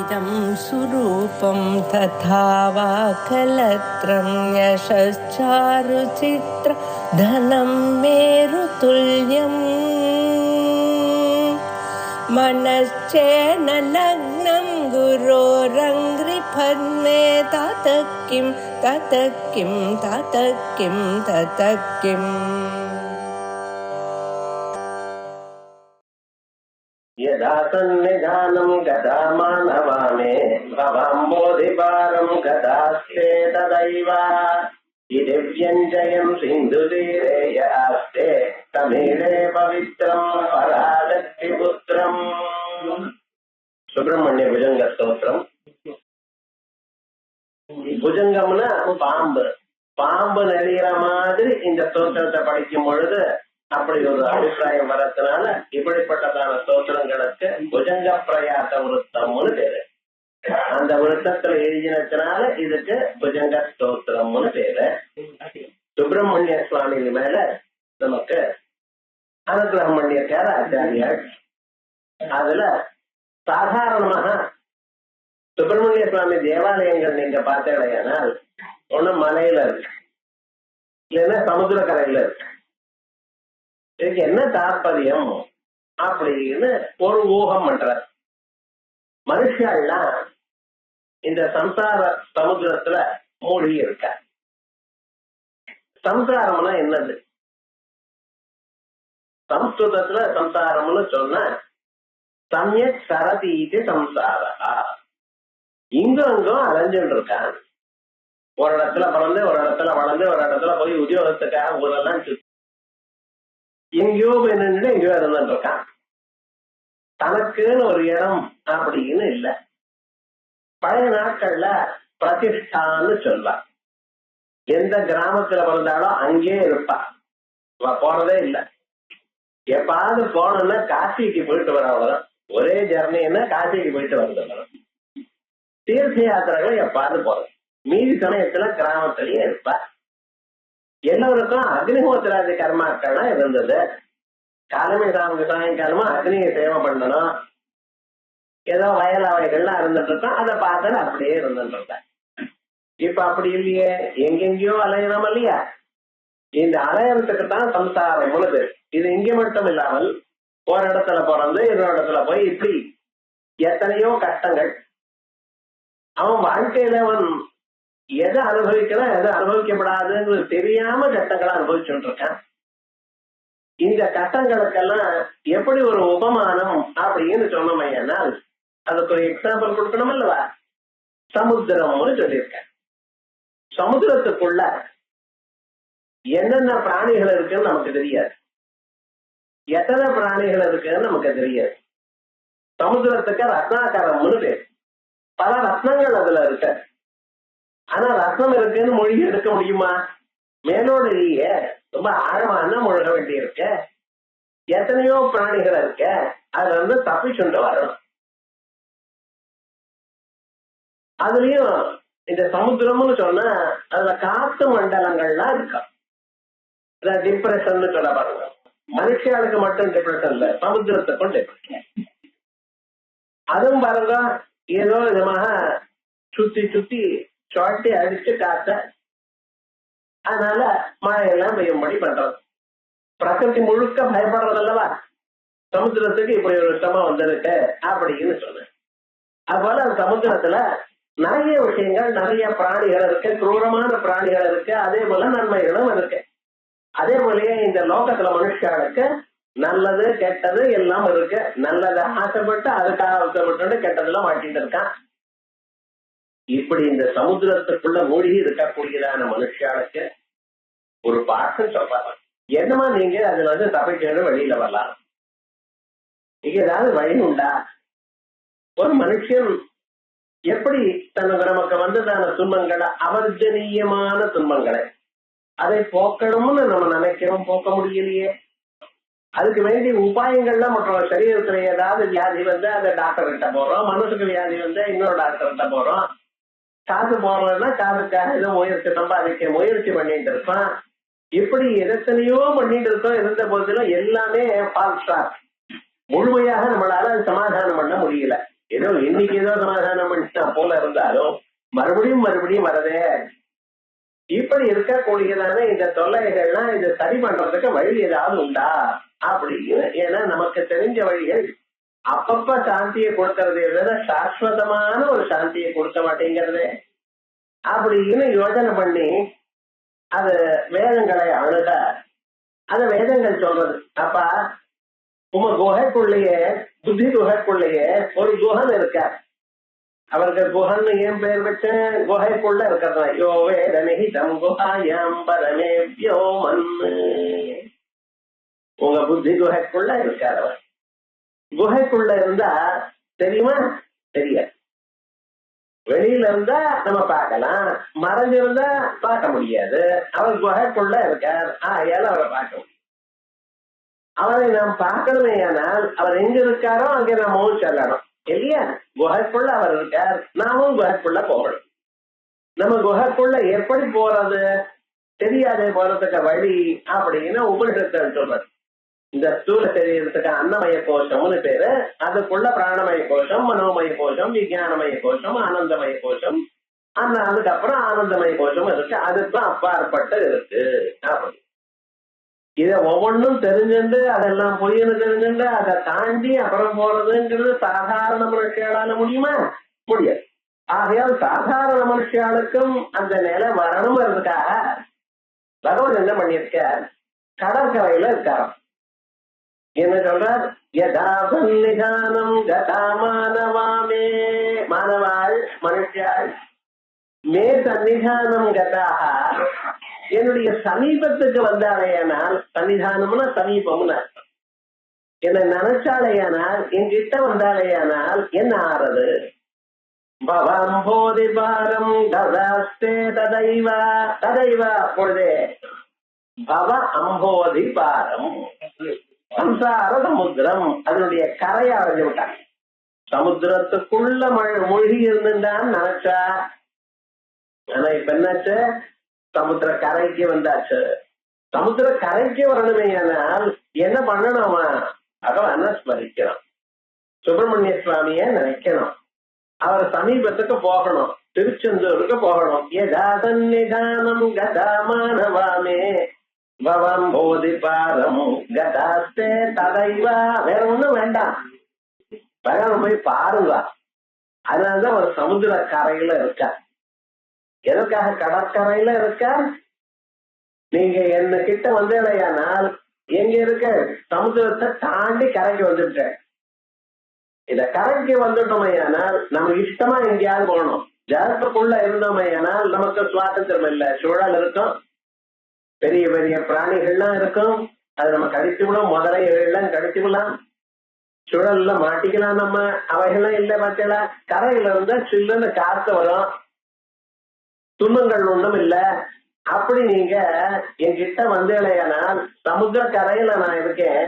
इदं सुरूपं तथा वा कलत्रं यशश्चारुचित्र धनं मेरुतुल्यम् मनश्चेन लग्नं गुरोरङ्घ्रिपद्मे ततः किं ततः किं ततः किं ततः किम् यदा सन्निधानं गदा मानवामे भवाम्बोधिभारं गदास्ते तदैव इति व्यञ्जयन् सिन्धुतीरे यास्ते तमीळे पवित्रं पराशक्तिपुत्रम्. சுப்பிரமணிய புஜங்க ஸ்தோத்திரம். புஜங்கம்னா பாம்பு நெளிகிற மாதிரி இந்த ஸ்தோத்திரத்தை படிக்கும் பொழுது அப்படி ஒரு அபிப்பிராயம் வரதுனால இப்படிப்பட்டதான ஸ்தோத்திரங்களுக்கு புஜங்க பிரயாச விருத்தம்னு பேரு. அந்த விருத்தத்துல எழுதினதுனால இதுக்கு புஜங்க ஸ்தோத்திரம்னு பேரு. சுப்பிரமணிய சுவாமி மேல நமக்கு அனுகிரகம் பண்ணியிருக்காரு ஆச்சாரியார். அதுல சாதாரணமாக சுப்பிரமணிய சுவாமி தேவாலயங்கள் நீங்க பார்த்தீங்கன்னா ஒண்ணு மலையில இருக்கு, இல்லைன்னா சமுத்திரக்கரையில இருக்கு. இதுக்கு என்ன தாற்பயம் அப்படின்னு ஒரு ஊகம் பண்ற மனுஷாலாம் இந்த சம்சார சமுத்திரத்துல மூழ்கி இருக்க. சம்சாரம்னா என்னது? சம்ஸ்கிருதத்துல சம்சாரம்னு சொன்ன சமயக் சரதீதி சம்சாரா. இங்கும் அலைஞ்சுட்டு இருக்கான். ஒரு இடத்துல பிறந்து ஒரு இடத்துல வளர்ந்து ஒரு இடத்துல போய் உத்தியோகத்துக்காக ஊரெல்லாம் சுத்தி எங்கேயோ போய் நின்று எங்கேயோ இருந்துட்டு இருக்கான். தனக்குன்னு ஒரு இடம் அப்படின்னு இல்லை. பழைய நாட்கள்ல பிரதிஷ்டான்னு சொல்வார். எந்த கிராமத்துல பிறந்தாலும் அங்கே இருப்பா, போறதே இல்லை. எப்பாவது போனோம்னா காசிக்கு போயிட்டு வர, அவ்வளவுதான். ஒரே ஜர்னின்னா காசிக்கு போயிட்டு வந்துடணும். தீர்த்த யாத்திரைகள் எப்பாவது போறது. மீதி சமயத்துல கிராமத்திலேயே இருப்பா. எல்லோருக்கும் அக்னிஹோத்திராதி கர்மாக்கள்லாம் இருந்தது. காலமே சாயங்காலமா அக்னியை சேவை பண்ணணும். ஏதோ வயலாவைகள்லாம் இருந்துட்டு இருக்கோம், அதை பார்த்து அப்படியே இருந்துட்டு இருக்கேன். இப்ப அப்படி இல்லையே, எங்கெங்கயோ அலையணும் இல்லையா? இந்த அலையறதுக்கு தான் சம்சாரம் முழுது. இது இங்க மட்டும் இல்லாமல் ஒரு இடத்துல பிறந்து இன்னொரு இடத்துல போய் இப்படி எத்தனையோ கஷ்டங்கள். அவன் வாழ்க்கையில அவன் எதை அனுபவிக்கலாம் எதை அனுபவிக்கப்படாதுன்னு தெரியாம கஷ்டங்களை அனுபவிச்சுட்டு இருக்கான். இந்த கஷ்டங்களுக்கெல்லாம் எப்படி ஒரு உபமானம் அப்படின்னு சொன்னமையானால் அதுக்கு ஒரு எக்ஸாம்பிள் கொடுக்கணும் அல்லவா? சமுத்திரம்னு சொல்லியிருக்கேன். சமுத்திரத்துக்குள்ள என்னென்ன பிராணிகள் இருக்குன்னு நமக்கு தெரியாது. எத்தனை பிராணிகள் இருக்குன்னு நமக்கு தெரியாது. சமுத்திரத்துக்கு ரத்னாகரம்னு பேர். பல ரத்னங்கள் அதுல இருக்கு. ஆனா ரத்னம் இருக்குன்னு மொழி எடுக்க முடியுமா? மேலோடு இல்லையே, ரொம்ப ஆழமான முழுக வேண்டி இருக்கு. எத்தனையோ பிராணிகள் இருக்கு, அதுல இருந்து தப்பிச்சுண்டு வரணும். அதுலயும் இந்த சமுத்திரம்னு சொன்னா அதுல காத்து மண்டலங்கள்லாம் இருக்கா. டிப்ரெஷன் சொல்ல பாருங்க. மனுஷியாளுக்கு மட்டும் டிப்ரெஷன் இல்ல, சமுத்திரத்துக்கும் டிப்ரெஷன். அதுவும் பாருங்க ஏதோ விதமாக சுத்தி சுத்தி சொட்டி அடிச்சு காத்த, அதனால மழையெல்லாம் பெய்யும்படி பண்றது. பிரகிருதி முழுக்க பயப்படுறது அல்லவா? சமுத்திரத்துக்கு இப்படி ஒரு விஷயமா வந்திருக்கு அப்படின்னு சொன்ன. அதுபோல சமுத்திரத்துல நிறைய விஷயங்கள், நிறைய பிராணிகள் இருக்கு, குரூரமான பிராணிகள் இருக்கு. அதே போல நன்மைகளும் இருக்கு. அதே போலயே இந்த லோகத்துல மனுஷர்களுக்கு நல்லது கெட்டது எல்லாம் இருக்கு. நல்லதை ஆசைப்பட்டு அதுக்காக ஆசைப்பட்டு கெட்டதெல்லாம் மாட்டிட்டு இருக்கான். இப்படி இந்த சமுத்திரத்துக்குள்ள மூழ்கி இருக்கக்கூடியதான மனுஷர்களுக்கு ஒரு பாட்டு சொல்றாங்க. என்னமா நீங்க அதுல வந்து தப்பிச்சு வெளியில வரலாம், இங்க ஏதாவது வழி உண்டா? ஒரு மனுஷன் எப்படி நமக்கு வந்ததான துன்பங்களை, அவர்ஜனீயமான துன்பங்களை அதை போக்கணும்னு நம்ம நினைக்கிறோம், போக்க முடியலையே. அதுக்கு வேண்டிய உபாயங்கள்லாம் மற்ற சரீரத்துல ஏதாவது வியாதி வந்து அதை டாக்டர் கிட்ட போறோம், மனசுக்கு வியாதி வந்து இன்னொரு டாக்டர் கிட்ட போறோம். காசு போறோம்னா காசுக்காக ஏதோ முயற்சி சம்பாதிக்க முயற்சி பண்ணிட்டு இருப்பான். இப்படி எத்தனையோ பண்ணிட்டு இருக்கோம். இருந்த போதிலும் எல்லாமே ஃபால்ஸா, முழுமையாக நம்மளால சமாதானம் பண்ண முடியல. ஏதோ இன்னைக்கு ஏதோ சமாதானம் பண்ணிட்டா போல இருந்தாலும் மறுபடியும் வரதே. இப்படி இருக்கக்கூடியதான இந்த தொல்லைகள்லாம் இதை சரி பண்றதுக்கு வழி ஏதாவது உண்டா அப்படின்னு. ஏன்னா நமக்கு தெரிஞ்ச வழிகள் அப்பப்ப சாந்தியை கொடுக்கறது எதுனா சாஸ்வதமான ஒரு சாந்தியை கொடுக்க மாட்டேங்கிறது அப்படின்னு யோசனை பண்ணி அது வேதங்களை அணுக. அத வேதங்கள் சொல்றது, அப்பா உங்க குகைக்குள்ளேயே புத்தி குகைக்குள்ளேயே ஒரு குஹன் இருக்கார். அவருக்கு குஹன் ஏன் பெயர் வச்ச, குகைக்குள்ள இருக்கிறதா யோ வேதமிதம் குஹாயாம் பரமேவ்யோ மன்னு. உங்க புத்தி குகைக்குள்ள இருக்கார். அவர் குகைக்குள்ள இருந்தா தெரியுமா? தெரியாது. வெளியில இருந்தா நம்ம பார்க்கலாம், மறைஞ்சிருந்தா பார்க்க முடியாது. அவர் குகைக்குள்ள இருக்கார், ஆகையால அவரை பார்க்க முடியும். அவரை நாம் பார்க்கணுமே ஆனால் அவர் எங்க இருக்காரோ அங்கே நாமும் செல்லணும் இல்லையா? குகைக்குள்ள அவர் இருக்கார், நாமும் குகைக்குள்ள போகணும். நம்ம குகைக்குள்ள எப்படி போறது தெரியாதே, போறதுக்கு வழி அப்படின்னு உபனிஷத்தில் சொல்றது. இந்த ஸ்தூல சரீரத்துக்கு அன்னமய கோஷம்னு பேரு, அதுக்குள்ள பிராணமய கோஷம், மனோமய கோஷம், விஞ்ஞானமய கோஷம், ஆனந்தமய கோஷம், அதுக்கப்புறம் ஆனந்தமய கோஷம் இருக்கு. அதுக்கும் அப்பாற்பட்டு இருக்கு. அப்படி இத ஒவ்வொன்றும் தெரிஞ்சுண்டு அதெல்லாம் பொய்னு தெரிஞ்சுண்டு அதை தாண்டி அப்புறம் போறதுங்கிறது சாதாரண மனுஷியாளால முடியுமா? முடியாது. ஆகையால் சாதாரண மனுஷியாளுக்கும் அந்த நிலை வரணுங்கிறதுக்காக பகவான் என்ன பண்ணிருக்க, கடற்கரையில இருக்காராம். என்ன சொல்றார்? யதா சந்நிதானம் கதா மானவாமே, மானவாள் மனுஷியாள் மே சன்னிதானம் கதாக, என்னுடைய சமீபத்துக்கு வந்தாலேயானால், சன்னிதானம்னா சமீபம்னு என்ன நினைச்சாலேயானால், என்கிட்ட வந்தாலேயானால் என்ன ஆறது? பவம்போதி பாரம் ததாஸ்தே ததைவா ததைவா. அப்பொழுதே பவ அம்போதி பாரம், சம்சார சமுத்திரம் அதனுடைய கரையை அடைஞ்சு விட்டாங்க. சமுத்திரத்துக்குள்ள மூழ்கி இருந்துட்டான்னு நினைச்சா, ஆனா இப்ப என்னாச்சு? சமுத்திர கரைக்கு வந்தாச்சு. சமுத்திர கரைக்கு வரணுமே ஆனால் என்ன பண்ணணும்? பகவான ஸ்மரிக்கணும், சுப்பிரமணிய சுவாமிய நினைக்கணும், அவர் சமீபத்துக்கு போகணும், திருச்செந்தூருக்கு போகணும். யதா சந்நிதானம் கதா மானவாமே பவம் போதி பாரம் கதாஸ்தே ததைவா. வேற ஒண்ணும் வேண்டாம், பகவான் போய் பாருங்க. அதனாலதான் ஒரு சமுத்திர கரையில இருக்கார். எதற்காக கடற்கரையில இருக்கார்? நீங்க என்ன கிட்ட வந்தேனால் எங்க இருக்க? சமுத்திரத்தை தாண்டி கரைக்கு வந்துட்ட. இத கரைக்கு வந்துட்டோமையானால் நம்ம இஷ்டமா எங்கேயாவது போகணும். ஜலத்துக்குள்ள இருந்தோமையானால் நமக்கு சுவாதந்திரம் இல்லை. சூழல் இருக்கும், பெரிய பெரிய பிராணிகள்லாம் இருக்கும், அது நம்ம கடிச்சுவிடும். முதலைகள்லாம் கடிச்சுக்கலாம், சுழல்ல மாட்டிக்கலாம் நம்ம. அவைகள்லாம் இல்லை பார்த்தீங்களா? கரையில இருந்தா சில்லுன்னு காத்து வரும், துன்பங்கள் ஒண்ணும் இல்ல. அப்படி நீங்க என்கிட்ட வந்தேனால் சமுத்திர கரையில நான் இருக்கேன்.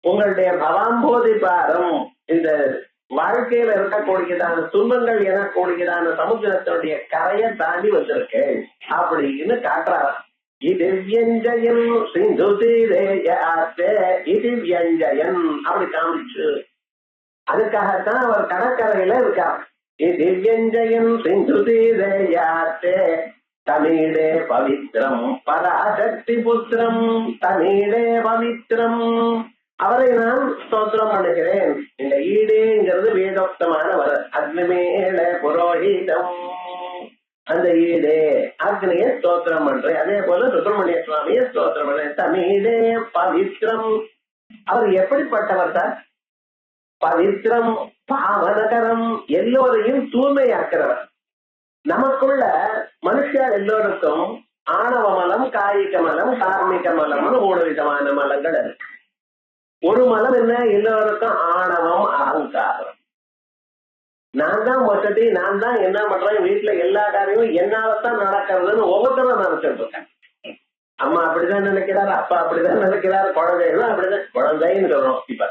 உங்களுடைய பவாம்போதி பாரம், இந்த வாழ்க்கையில இருக்கக்கூடியதான துன்பங்கள் எனக்கூடியதான சமுத்திரத்தினுடைய கரையை தாண்டி வந்திருக்கேன் அப்படின்னு காட்டுறாராம். இது வியஞ்சயன் சிந்து தீரேயாத்தே, இது வியஞ்சயன் அப்படி காமிச்சு. அதுக்காகத்தான் அவர் கடற்கரையில இருக்கார். இது வியஞ்சயன் சிந்து தீரேயாத்தே தமிழே பவித்ரம் பராசக்தி புத்திரம் தமிழே பவித்ரம். அவரை நான் ஸ்தோத்திரம் பண்ணுகிறேன். இந்த ஈடேங்கிறது வேதோக்தமான வர அக்னிமேல புரோஹிதம், அந்த ஈடே அக்னிய ஸ்தோத்திரம் பண்றேன். அதே போல சுப்பிரமணிய சுவாமிய ஸ்தோத்திரம் பண்றேன். தமிழே பவித்ரம். அவர் எப்படிப்பட்டவர் சார்? பவித்ரம் பாவனகரம், எல்லோரையும் தூய்மையாக்கிறவர். நமக்குள்ள மனுஷர் எல்லோருக்கும் ஆணவ மலம், காய்க மலம், கார்மிக மலம்னு 3 விதமான மலங்கள் இருக்கு. ஒரு மலம் என்ன? எல்லோருக்கும் ஆணவம், அகங்காரம். நான் தான் வசதி, நான் தான் என்ன பண்றேன், வீட்டுல எல்லா காரியமும் என்னாலதான் நடக்கிறதுன்னு ஒவ்வொருத்தரும் நினைச்சிட்டு இருக்கேன். அம்மா அப்படிதான் நினைக்கிறாரு, அப்பா அப்படிதான் நினைக்கிறாரு, குழந்தைகளும் அப்படிதான், குழந்தைன்னு சொல்றோம் இப்ப.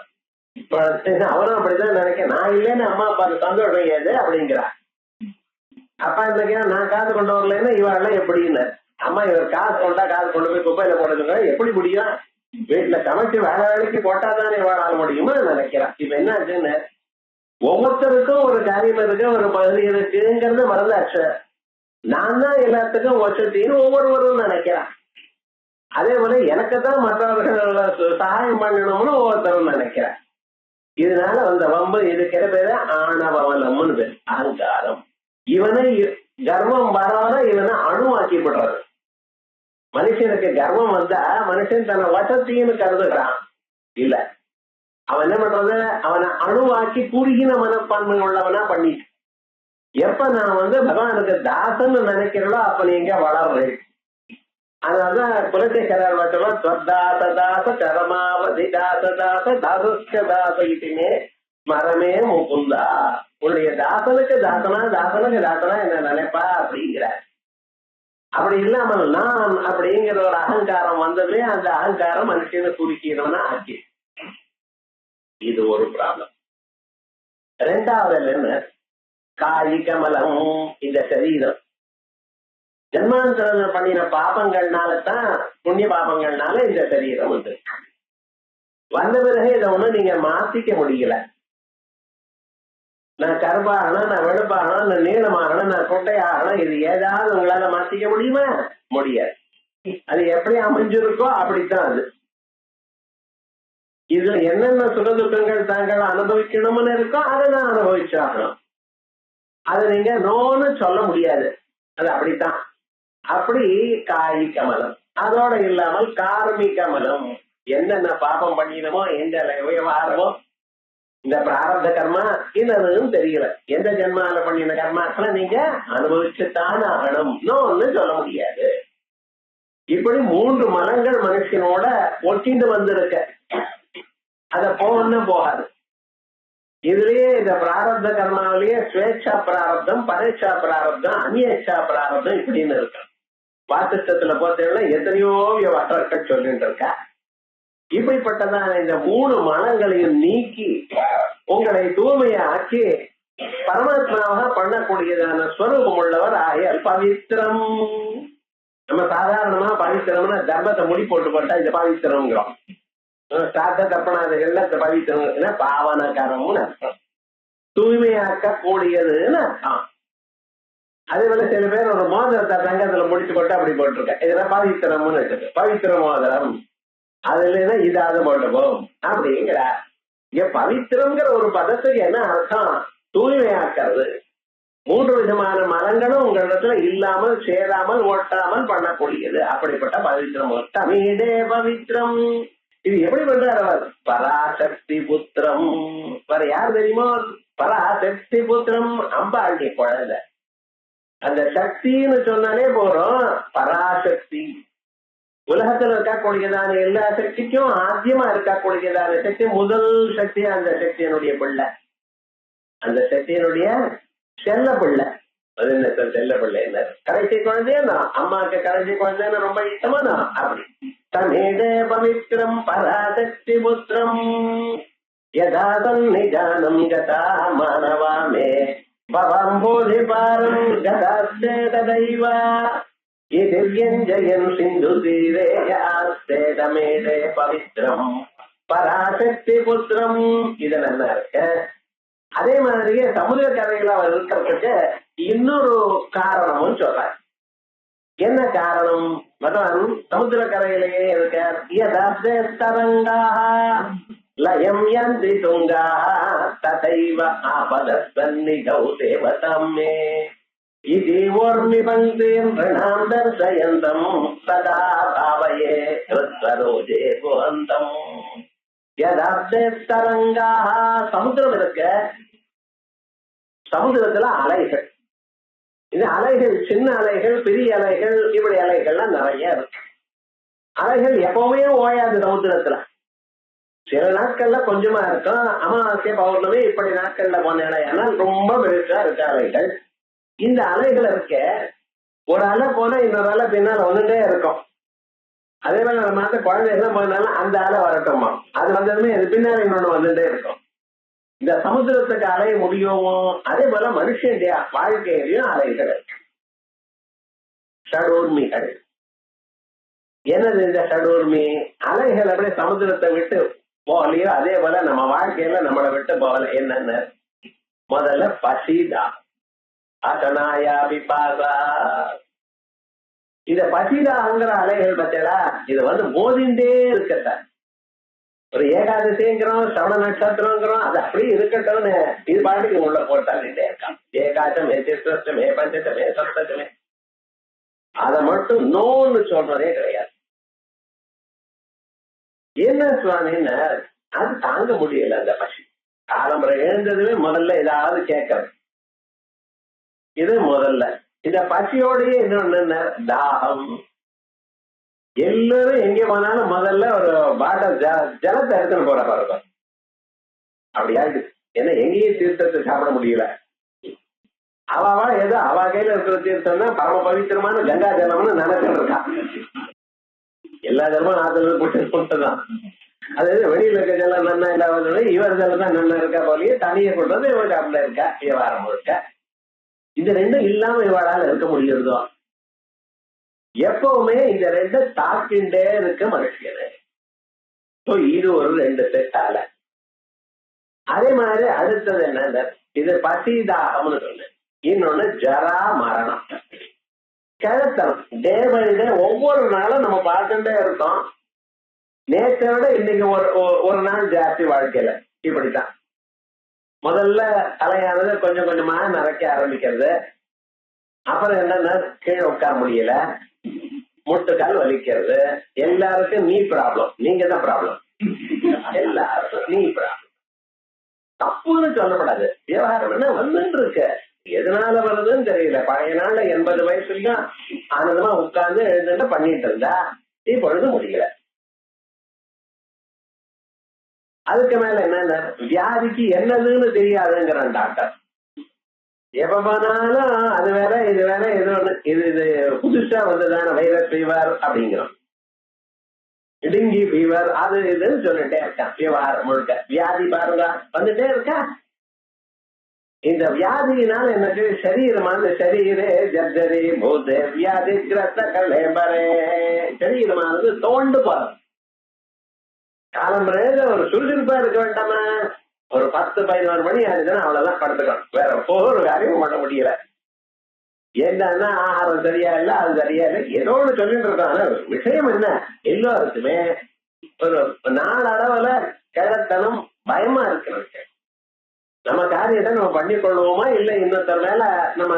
அவரும் அப்படிதான் நினைக்க, நான் இல்லைன்னு அம்மா அப்பாவுக்கு சந்தோஷம் ஏது அப்படிங்கிறா. அப்பா இருந்தீங்க நான் காசு கொண்டு வரலன்னா இவெல்லாம் எப்படின்னு, அம்மா இவர் காசு கொண்டா காசு கொண்டு போய் குப்பையில போடுறதுங்க எப்படி முடியும்? வீட்டுல சமைச்சு வேலை வேலைக்கு போட்டாதானே இவளால முடியுமா நினைக்கிறான். இப்ப என்ன ஆச்சுன்னு, ஒவ்வொருத்தருக்கும் ஒரு காரியம் இருக்கு, ஒரு பகுதி இருக்குங்கிறது மறந்தாச்சு. நான் தான் எல்லாத்துக்கும் வசத்தின்னு ஒவ்வொருவரும் நினைக்கிறான். அதே போல எனக்கு தான் மற்றவர்கள் சகாயம் பண்ணணும்னு ஒவ்வொருத்தரும் நினைக்கிறேன். இதனால வந்த வம்பு. இதுக்கிற பேரு ஆணவமனம்னு பேரு, அகங்காரம். இவனை கர்வம் வராத இவனை அணுவாக்கி விடுறது. மனுஷனுக்கு கர்வம் வந்தா மனுஷன் தன்னை வசத்தின்னு கருதுகிறான். இல்ல, அவன் என்ன பண்றது, அவனை அணுவாக்கி குறுகின மனப்பான்மை உள்ளவனா பண்ணிட்டு, எப்ப நான் பகவானுக்கு தாசன்னு நினைக்கிறதோ அப்ப நீங்க வளர்றேன். அதனாலதான் குலசேகரர் சொல்லுவோம், ஸ்வர்தாசதாச சரமாவதி தாசதாச தாசஸ்தாச இதுமே மரமே முகுந்தா. உன்னுடைய தாசனுக்கு தாசனா, தாசனுக்கு தாசனா என்ன நினைப்பா அப்படிங்கிற. அப்படி இல்லாமல் நான் அப்படிங்கிற ஒரு அகங்காரம் வந்ததே, அந்த அகங்காரம் மனுஷனை குறுக்கினவனா ஆக்கி. இது ஒரு ப்ராப்ளம். ரெண்டாவது என்ன, காய் கமலம், இந்த சரீரம் ஜன்மாந்தரம் பண்ணின பாபங்கள்னாலதான், புண்ணிய பாபங்கள்னால இந்த சரீரம் வந்த பிறகு இதை ஒண்ணும் நீங்க மாத்திக்க முடியல. நான் கருப்பாகணும், நான் வெளுப்பாகணும், நான் நீளமாகணும், நான் கொட்டையாகணும், இது ஏதாவது உங்களால மாத்திக்க முடியுமா? முடியாது. அது எப்படி அமைஞ்சிருக்கோ அப்படித்தான் அது. இதுல என்னென்ன சுகதுக்கங்கள் தாங்கள் அனுபவிக்கணும்னு இருக்கோ அதை நான் அனுபவிச்சாகணும். அதை நீங்க நோன்னு சொல்ல முடியாது. அது அப்படித்தான். அப்படி காய் கமலம். அதோட இல்லாமல் கார்மி கமலம். என்னென்ன பாபம் பண்ணினமோ, எந்த விவகாரமோ, இந்த பிராரப்த கர்மா என்னதுன்னு தெரியல. எந்த ஜென்மால பண்ணின கர்மாக்களை நீங்க அனுபவிச்சுத்தான் ஆகணும், இன்னொன்னு சொல்ல முடியாது. இப்படி 3 மலங்கள் மனுஷனோட ஒட்டிண்டு வந்திருக்க. அத போகணும் போகாது. இதுலயே இந்த பிராரப்த கர்மாவிலேயே ஸ்வேச்சா பிராரப்தம், பரேட்சா பிராரப்தம், அநியேச்சா பிராரப்தம் இப்படின்னு இருக்கு. வாசிஷ்டத்துல பார்த்தீங்கன்னா எத்தனையோ விவகாரங்கள் சொல்லிட்டு இருக்கா. இப்படிப்பட்டதான் இந்த 3 மனங்களையும் நீக்கி உங்களை தூய்மையாக்கி பரமாத்மாவாக பண்ணக்கூடியதான ஸ்வரூபம் உள்ளவர் ஆகிய பவித்திரம். நம்ம சாதாரணமா பவித்திரம்னா தர்மத்தை முடி போட்டு போட்டா இந்த பவித்திரம்ங்கிறோம். சாத்த தப்பனாதைகள்ல இந்த பவித்திரம் பாவனகரம்னு அர்த்தம், தூய்மையாக்க கூடியதுன்னு அர்த்தம். அதே போல சில பேர் ஒரு மோதிரத்தை தங்கத்துல முடிச்சு போட்டு அப்படி போட்டிருக்க, இதெல்லாம் பவித்திரம்னு வச்சிருக்கு. பவித்திர மோதிரம் அது இல்லைன்னா இதாவது போட்டுப்போம் அப்படிங்கிறார். இங்க பவித்திரம்ங்கிற ஒரு பதத்துக்கு என்ன அர்த்தம்? தூய்மையாக்கிறது. 3 விதமான மரங்களும் உங்களிடத்துல இல்லாமல், சேராமல், ஓட்டாமல் பண்ணக்கூடியது. அப்படிப்பட்ட பவித்திரம். தமிழே பவித்திரம். இது எப்படி பண்றார் அவர்? பராசக்தி புத்திரம். வேற யார் தெரியுமோ? பராசக்தி புத்திரம், அம்பாளுடைய குழந்தை. அந்த சக்தின்னு சொன்னாலே போறோம். பராசக்தி உலகத்துல இருக்கக்கூடியதான எல்லா சக்திக்கும் ஆத்தியமா இருக்கக்கூடியதான சக்தி, முதல் சக்தி அந்த சக்தியினுடைய பிள்ளை, அந்த சக்தியினுடைய செல்ல பிள்ளை. அது என்ன செல்ல பிள்ளை? என்ன கடைசி குழந்தையா? அம்மாவுக்கு கடைசி குழந்தைன்னு ரொம்ப இஷ்டமா நான் அப்படி. தமிழே பவித்திரம் பராசக்தி புத்திரம் யதாதம் நிஜானம் கதா மானவாமே பவம்போதி பாரம் கதாஸ்தே ததைவா திவ்யஞ்சயன் சிந்து தீரே ஆஸ்தே தமிழே பவித்திரம் பராசக்தி புத்திரம். இது நல்லா இருக்கு. அதே மாதிரியே சமுதிர கரையில அவர் இருக்கிறதுக்கு இன்னொரு காரணமும் சொல்றார். என்ன காரணம்? பகவான் சமுத்திர கரையிலேயே இருக்கார். லயம் யந்தி துங்கா ததைவ ஆபதஸ்வன்னிதௌ தேவதம்மே இதி ஓர்மி பங்கேம் பிரணாம் தர்சயந்தம் சதா பாவயே ருத்வரோஜே புவந்தம். யதாப்தரங்கா. சமுத்திரம் இருக்க, சமுத்திரத்துல அலைகள். இந்த அலைகள் சின்ன அலைகள், பெரிய அலைகள், இப்படி அலைகள்லாம் நிறைய இருக்கு. அலைகள் எப்பவுமே ஓயாது சமுத்திரத்துல. சில நாட்கள்ல கொஞ்சமா இருக்கும். அமாவாசை பௌர்ணமி இப்படி நாட்கள்ல போன இலையானா ரொம்ப பெருசா இருக்க அலைகள். இந்த அலைகள் இருக்க, ஒரு அலை போனா இன்னொரு அலை பின்னால வந்துட்டே இருக்கும். அதே மாதிரி நம்ம குழந்தைகள் போனாலும் அந்த அலை வரட்டுமா, அது வந்ததுமே அது பின்னால இன்னொன்னு வந்துட்டே இருக்கும். இந்த சமுத்திரத்துக்கு அலைய முடியுமோ, அதே போல மனுஷனுடைய வாழ்க்கையிலையும் அலைகள் இருக்கு. ஷடூர்மிகள். என்னது இந்த ஷடூர்மி? அலைகள் அப்படியே சமுத்திரத்தை விட்டு போகலையோ அதே போல நம்ம வாழ்க்கையில நம்மளை விட்டு போகல. என்னன்னு முதல்ல பசிதா அசனாயா பிபாசா. இந்த பசிதாங்கிற அலைகள் பத்தியா இது மோதிண்டே இருக்கட்ட. ஒரு ஏகாதசிங்கிறோம், சவண நட்சத்திரங்கிறோம், அது அப்படியே இருக்கட்டும்னு இது பாட்டுக்கு உள்ள போட்டாலே இருக்கான். ஏகாச்சமே சிஷ்டமே பஞ்சமே சப்தமே அதை மட்டும் நோன்னு சொல்றதே கிடையாது. என்ன சுவாமின்னு அது தாங்க முடியல. அந்த பசி காலம்பரை எழுந்ததுமே முதல்ல ஏதாவது கேட்கறது. இது முதல்ல. இந்த பசியோடய இன்னொன்னு தாகம். எல்லாரும் எங்க போனாலும் முதல்ல ஒரு பாட்டில் ஜலத்தை எடுத்துன்னு போற பாருங்க. அப்படி ஆயிடுச்சு. ஏன்னா எங்கேயும் தீர்த்தத்தை சாப்பிட முடியல. அவா ஏதோ அவ கையில இருக்கிற தீர்த்தம் தான் பரம பவித்திரமான கங்கா ஜலம்னு நினைச்சிட்டு இருக்கான். எல்லா ஜலமும் ஆதரவு போட்டுதான். அது வெளியில இருக்க ஜலம் நன்னா இல்லாத இவர் ஜலம் தான் நன்னா இருக்கா போலயே தனியை கொண்டது இவருக்கு அப்படி இருக்கா விவகாரம் இருக்கா. இது ரெண்டும் இல்லாம இவாளால இருக்க முடியுறதோ? எப்பவுமே இந்த ரெண்டு தாக்கிண்டே இருக்க மனுஷனு. இது ஒரு ரெண்டு செட்டால. அதே மாதிரி அடுத்தது என்ன, இது பசிதாகம்னு சொன்ன. இன்னொன்னு ஜரா மரணம், கிழத்தனம். டே பை டே ஒவ்வொரு நாளும் நம்ம பார்த்துட்டே இருக்கோம். நேற்றை விட இன்னைக்கு ஒரு நாள் ஜாஸ்தி வாழ்க்கையில. இப்படித்தான் முதல்ல தலையானது கொஞ்சம் கொஞ்சமா நிறைக்க ஆரம்பிக்கிறது. அப்புறம் என்னன்னா கீழே உட்கார முடியல, முட்டுக்கால் வலிக்கிறது. எல்லாருக்கும் நீ ப்ராப்ளம், நீங்க தான் ப்ராப்ளம். எல்லாருக்கும் நீ ப்ராப்ளம். தப்புன்னு சொல்லப்படாது. விவகாரம் என்ன வந்துட்டு இருக்கு, எதனால வருதுன்னு தெரியல. பழைய நாள்ல 80 வயசுலயும் ஆனந்தமா உட்கார்ந்து எழுந்துட்டு பண்ணிட்டு இருந்தா இப்பொழுது முடியல. அதுக்கு மேல என்ன, வியாதிக்கு என்னதுன்னு தெரியாதுங்கிறான் டாக்டர். எப்ப போனாலும் அது வேற இது வேற, இது ஒண்ணு இது புதுசா வந்ததான வைரஸ் ஃபீவர் அப்படிங்கிறோம், இடுங்கி ஃபீவர், அது இதுன்னு சொல்லிட்டே இருக்கான். விவகாரம் முழுக்க வியாதி பாருங்க வந்துட்டே இருக்கா. இந்த வியாதியினால எனக்கு சரீரமான சரீரே ஜர்ஜரி பூதே வியாதி கிரஸ்த கலேபரே. சரீரமானது தோண்டு போறது. காலம்பரையில ஒரு சுறுசுறுப்பா இருக்க வேண்டாமா? ஒரு 10-11 மணி ஆகுதுன்னா அவ்வளவுதான் படுத்துக்கணும். வேற ஒரு காரியமும் பண்ண முடியல. என்னன்னா ஆகாரம் சரியா இல்லை, அது சரியா இல்லை, ஏதோ ஒண்ணு சொல்லிட்டு இருக்காங்க. விஷயம் என்ன, எல்லாருக்குமே ஒரு நாளளவுல கிழத்தனம் பயமா இருக்கிற விஷயம். நம்ம காரியத்தை நம்ம பண்ணி கொள்வோமா இல்ல இன்னொருத்தர் மேல நம்ம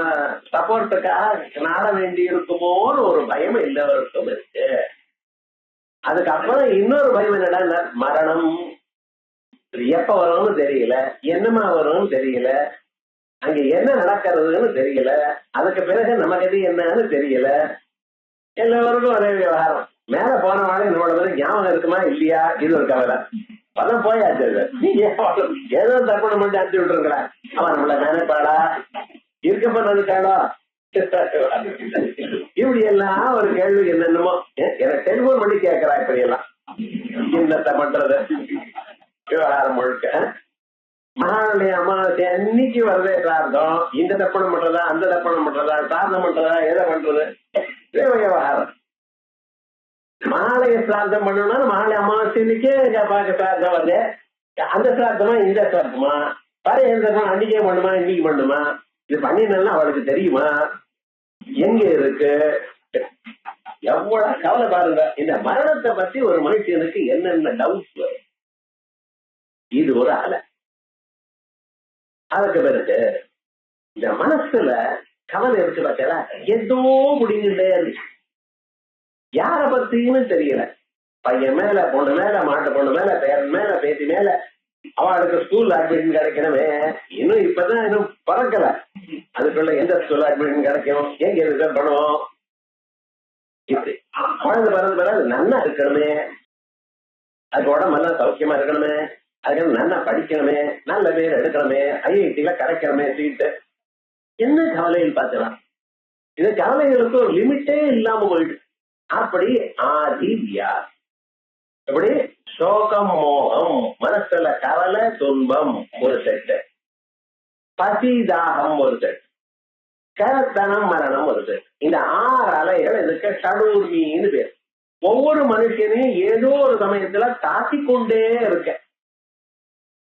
சப்போர்ட்டுக்காக நாட வேண்டி இருக்குமோன்னு ஒரு பயம் எல்லாருக்கும் இருக்கு. அதுக்கப்புறம் இன்னொரு பயம் என்னடா, மரணம். எப்ப வரும்னு தெரியல, என்னமா வரும்னு தெரியல, அங்க என்ன நடக்கிறதுன்னு தெரியல, அதுக்கு பிறகு நமக்கு எது என்னன்னு தெரியல. எல்லாருக்கும் ஒரே விவகாரம். மேல போனவாழ நம்மளோட ஞாபகம் இருக்குமா இல்லையா, இது ஒரு கவலை. அதான் போயாச்சு. ஏதோ தர்ப்பணம் பண்ணி அனுப்பிச்சு விட்டுருங்களா, அவன் நம்மள நினைப்பாளா, இருக்க பண்ணதுக்காளோ, இப்படி எல்லாம் ஒரு கேள்வி என்னென்னமோ எனக்கு டெலிபோன் பண்ணி கேட்கிறா. இப்படி எல்லாம் என்னத்த பண்றது விவகாரம் முழுக்க. மகானுடைய அமாவாசை அன்னைக்கு வரதே பிரார்த்தம். இந்த தர்ப்பணம் பண்றதா, அந்த தர்ப்பணம் பண்றதா, சாதனம் பண்றதா, எதை பண்றது விவகாரம். மகாலய சிரார்த்தம் பண்ணணும்னா மகாலய அமாவாசைக்கே பார்க்க சிரார்த்தம் வருது. அந்த சிரார்த்தமா இந்த சிரார்த்தமா வர எந்த அன்னைக்கே பண்ணுமா இன்னைக்கு பண்ணுமா, இது பண்ணினா அவளுக்கு தெரியுமா, எங்க இருக்கு, எவ்வளவு கவலை பாருங்க. இந்த மரணத்தை பத்தி ஒரு மனுஷனுக்கு என்னென்ன டவுட்ஸ் வரும், இது ஒரு அலை. அதுக்கு பிறகு இந்த மனசுல கவலை இருக்கு பார்த்தா, ஏதோ முடிஞ்சுட்டே இருக்கு. யார பத்தின்னு தெரியல. பையன் மேல, பொண்ணு மேல, மாட்டு பொண்ணு மேல, பேரன் மேல, பேத்தி மேல, அவளுக்கு ஸ்கூல் அட்மிஷன் கிடைக்கணுமே, இன்னும் இப்பதான் இன்னும் பறக்கல. அதுக்குள்ள எந்த ஸ்கூல் அட்மிஷன் கிடைக்கும், எங்க ரிசர்வ் பண்ணுவோம், இப்படி குழந்தை பிறந்த பிறகு நல்லா இருக்கணுமே, அதுக்கு உடம்பெல்லாம் சௌக்கியமா இருக்கணுமே, அதுக்கு நல்லா படிக்கணுமே, நல்ல பேர் எடுக்கணுமே, ஐஐடில கிடைக்கணுமே சீட்டு. என்ன கவலையில் பார்க்கலாம். இது கவலைகளுக்கு ஒரு லிமிட்டே இல்லாம போயிட்டு. அப்படி ஆதி வியாதி, எப்படி சோகம் மோகம், மனசுல கவலை துன்பம் ஒரு செட்டு, பசிதாகம் ஒரு செட், கரத்தனம் மரணம் ஒரு செட். இந்த 6 அலைகள் இதுக்கு ஷடூர்மின்னு பேர். ஒவ்வொரு மனுஷனையும் ஏதோ ஒரு சமயத்துல தாக்கிக்கொண்டே இருக்க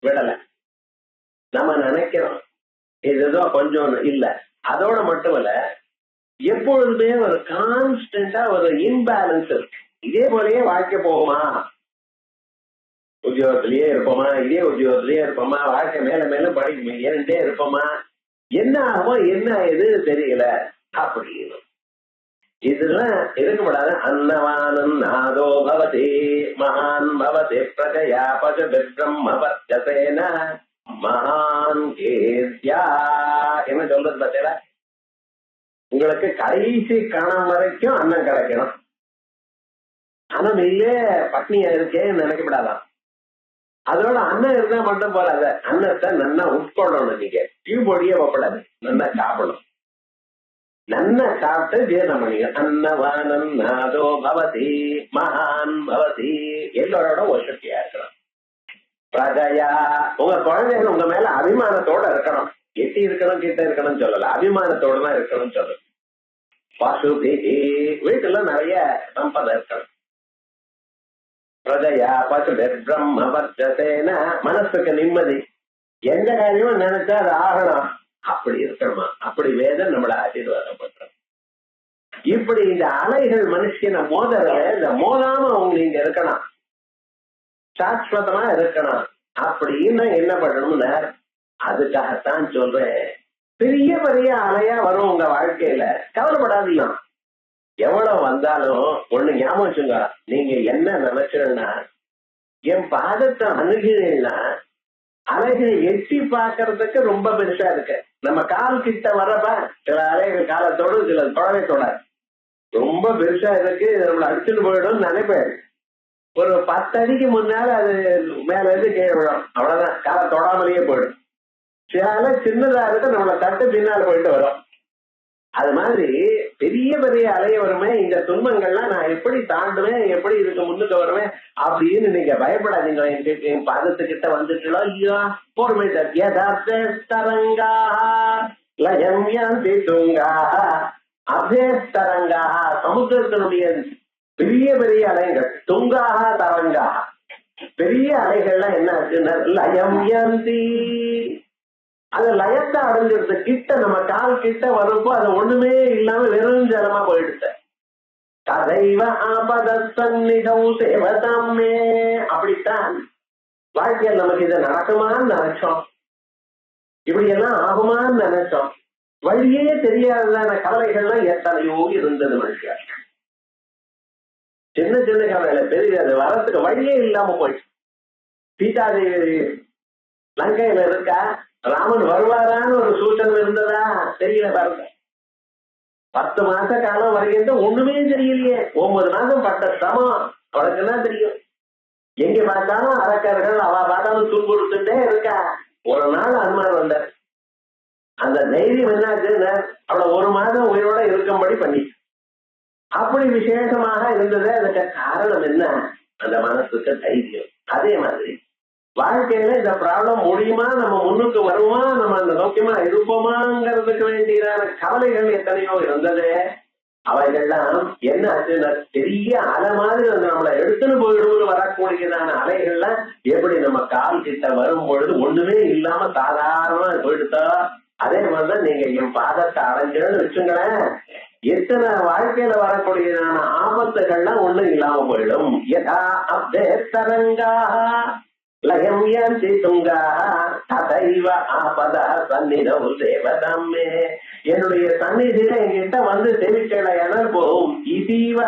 விடல. நம்ம நினைக்கிறோம் இதுதான் கொஞ்சம் இல்ல. அதோட மட்டும் இல்ல, எப்பொழுதுமே ஒரு கான்ஸ்டன்டா ஒரு இன்பேலன்ஸ் இருக்கு. இதே போலயே வாழ்க்கை போகுமா, உத்தியோகத்திலேயே இருப்போமா, இதே உத்தியோகத்திலேயே இருப்போமா, வாழ்க்கை மேல மேல படி ஏறிட்டே இருப்போமா, என்ன ஆகுமோ என்ன எது தெரியல அப்படின்னு இதெல்லாம் இருக்கப்படாது. அன்னவானன் நாதோ பவதி மகான் பவதி பிரஜயா பசு பிரம்மவத்யசேன மகான் கீர்த்தியா என்ன சொல்றது பார்த்தீங்களா? உங்களுக்கு கடைசி கணம் வரைக்கும் அன்னம் கிடைக்கணும். அன்னம் இல்லே பட்னியா இருக்கேன்னு நினைக்கப்படாதான். அதோட அன்னம் இருந்தா மட்டும் போறாத, அன்னத்தை நல்லா உட்கொள்ளணும். நீங்க டியூப் ஒடியே வைப்படாது, நல்லா சாப்பிடணும். நல்லா சாப்பிட்டு ஜீரணம் பண்ணிக்க. அன்னவானன் நாதோ பவதி மகான் பவதி எல்லோரோட ஒசக்தியா இருக்கணும். பிரஜயா உங்க குழந்தைகள் உங்க மேல அபிமானத்தோட இருக்கணும். எட்டி இருக்கணும் கிட்ட இருக்கணும்னு சொல்லல, அபிமானத்தோட தான் இருக்கணும்னு சொல்லல. பசுபி வீட்டுல நிறைய சம்பதம் இருக்கணும். பிரஜயா பசு பிரம்மவர்ச்சசேன மனசுக்கு நிம்மதி. எந்த காரியமும் நினைச்சா அது ஆகணும், அப்படி இருக்கணுமா? அப்படி வேதம் நம்மள ஆசீர்வாதம் பண்றோம். இப்படி இந்த அலைகள் மனுஷனை மோதல, இந்த மோதாம அவங்க நீங்க இருக்கணும், சாஸ்வதமா இருக்கணும். அப்படின்னு என்ன பண்ணணும்னா, அதுக்காகத்தான் சொல்றேன். பெரிய பெரிய அலையா வரும் உங்க வாழ்க்கையில, கவலைப்படாதீங்க. எவ்வளவு வந்தாலும் ஒண்ணு ஞாபகம் வச்சுங்க, நீங்க என்ன நினைச்சீங்கன்னா, என் பாதத்தை அணுகிறீங்கன்னா அலைகளை எட்டி பாக்குறதுக்கு ரொம்ப பெருசா இருக்கு. நம்ம கால் கிட்ட வர்றப்ப சில அலைகள் காலத்தோடு சில தொடவே தொடாது, ரொம்ப பெருசா இருக்கு, நம்மள அடிச்சுட்டு போயிடும் நினைப்பேன். ஒரு 10 அடிக்கு முன்னால அது மேல இருந்து கீழே விடும், அவ்வளவுதான், காலை தொடாமலேயே போயிடும். சில அலை சின்னதா இருக்கு, நம்மளை தட்டு பின்னால போயிட்டு வரும். அது மாதிரி பெரிய பெரிய அலைய வருமே, இந்த துன்பங்கள்லாம் நான் எப்படி தாண்டுவேன், எப்படி இதுக்கு முன்னுக்கு வருவேன் அப்படின்னு நீங்க பயப்படாதீங்க. என் பாதத்துக்கிட்ட வந்துட்டோ இல்லையோ பொறுமை தரங்கா லயம் யாந்தி துங்கா அபேஸ்தரங்கா. சமுத்திரத்தினுடைய பெரிய பெரிய அலைகள் துங்காக தரங்கா, பெரிய அலைகள்லாம் என்ன ஆச்சுன்னா லயம் யாந்தி, அது லயத்தை அடைஞ்சிருது. கிட்ட நம்ம கால் கிட்ட வரப்போ அது ஒண்ணுமே இல்லாம வெறும் ஜலமா போயிடுச்சு. கதைவ ஆபத சந்நிதம் சேவதாமே. அப்படித்தான் வாழ்க்கையில் நமக்கு இது நடக்குமான்னு நினைச்சோம், இப்படி எல்லாம் ஆகுமான்னு நினைச்சோம். வழியே தெரியாததான கவலைகள்லாம் எத்தனையோ இருந்தது மனுஷன். சின்ன சின்ன கவலை பெரிய, அது வரத்துக்கு வழியே இல்லாம போயிடுச்சு. சீதாதேவி லங்கையில இருக்கா, ராமன் வருவாரான்னு ஒரு சூச்சனை இருந்ததா தெரியல பாருங்க. 10 மாச காலம் வரைக்கும் ஒண்ணுமே தெரியலையே. 9 மாசம் பட்ட சமம் அவளுக்கு என்ன தெரியும்? எங்க பார்த்தாலும் அரக்கர்கள் அவ பார்த்தாலும் துன்புறுத்துட்டே இருக்கா. ஒரு நாள் அனுமார் வந்தார். அந்த தைரியம் என்னாச்சுன்னு அவளை 1 மாதம் உயிரோட இருக்கும்படி பண்ணி, அப்படி விசேஷமாக இருந்தது. அதுக்கு காரணம் என்ன? அந்த மனசுக்கு தைரியம். அதே மாதிரி வாழ்க்கையில இந்த ப்ராப்ளம் முடியுமா, நம்ம முன்னுக்கு வருவோமா, நம்ம அந்த நோக்கியமா இருப்போமாங்கிறதுக்கு வேண்டியதான கவலைகள் எத்தனையோ இருந்தது. அவைகள்லாம் என்ன ஆச்சுன்னா பெரிய அலை மாதிரி நம்மளை எடுத்துன்னு போயிடுவோம்னு வரக்கூடியதான அலைகள்லாம் எப்படி நம்ம கால் கிட்ட வரும் பொழுது ஒண்ணுமே இல்லாம சாதாரணமா போயிடுதோ, அதே மாதிரிதான் நீங்க என் பாதத்தை அடைஞ்சோன்னு வச்சுங்களேன், எத்தனை வாழ்க்கையில வரக்கூடியதான ஆபத்துகள்லாம் ஒண்ணும் இல்லாம போயிடும். யதா அபேஸ்தரங்கா லயம் யாந்தி துங்கா ததைவ ஆபதா சந்நிதம் சேவதாமே. என்னுடைய சந்நிதியில என்கிட்ட வந்து செவிக்கலையானால் போகும். இதீவ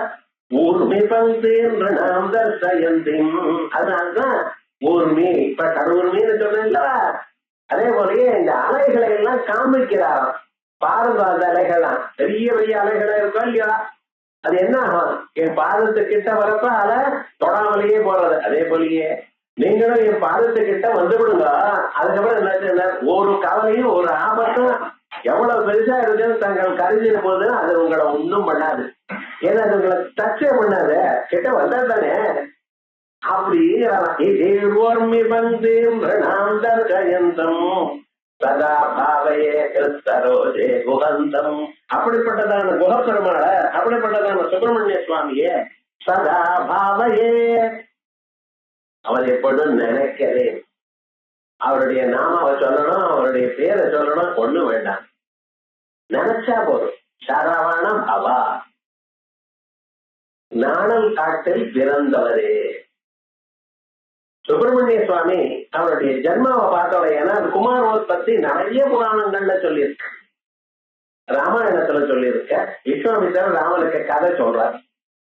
ஊர்மி பங்கு என்று நாம் தர்சயந்தி. அதனால்தான் ஊர்மி, இப்ப கடவுர்மின்னு சொன்னேன்ல, அதே போலயே இந்த அலைகளை எல்லாம் காமிக்கிறாராம். பாருங்க, அந்த அலைகள்லாம் பெரிய பெரிய அலைகளை இருக்கா இல்லையா, அது என்ன ஆகும்? என் பாதத்துக்கிட்ட வரப்ப அலை தொடாமலேயே போறது. அதே போலயே நீங்களும் என் பாதத்துக்கிட்ட வந்து விடுங்க, அதுக்கப்புறம் என்ன, ஒரு கவலையும் ஒரு ஆபத்தும் எவ்வளவு பெருசா இருக்குன்னு தங்கள் கருதின போது அது உங்களை ஒன்றும் பண்ணாது. ஏன்னா அது உங்களை டச்சே பண்ணாது, கிட்ட வந்தா தானே. அப்படி சதா பாவையே சரோஜே குகந்தம். அப்படிப்பட்டதான குகப்பெருமாள, அப்படிப்பட்டதான சுப்பிரமணிய சுவாமியே சதா பாவையே, அவர் எப்பொழுதும் நினைக்கிறேன். அவருடைய நாமாவை சொல்லணும், அவருடைய பேரை சொல்லணும், ஒண்ணும் வேண்டாம், நினைச்சா போதும். சரவண பவா, நாணல் காட்டில் பிறந்தவரே. சுப்பிரமணிய சுவாமி அவருடைய ஜென்மாவை பார்த்தோட, ஏன்னா குமாரோத்பத்தி நிறைய புராணங்கள்ல சொல்லியிருக்கு, ராமாயணத்துல சொல்லியிருக்க. விஸ்வாமித்திரர் ராமனுக்கு கதை சொல்றார்.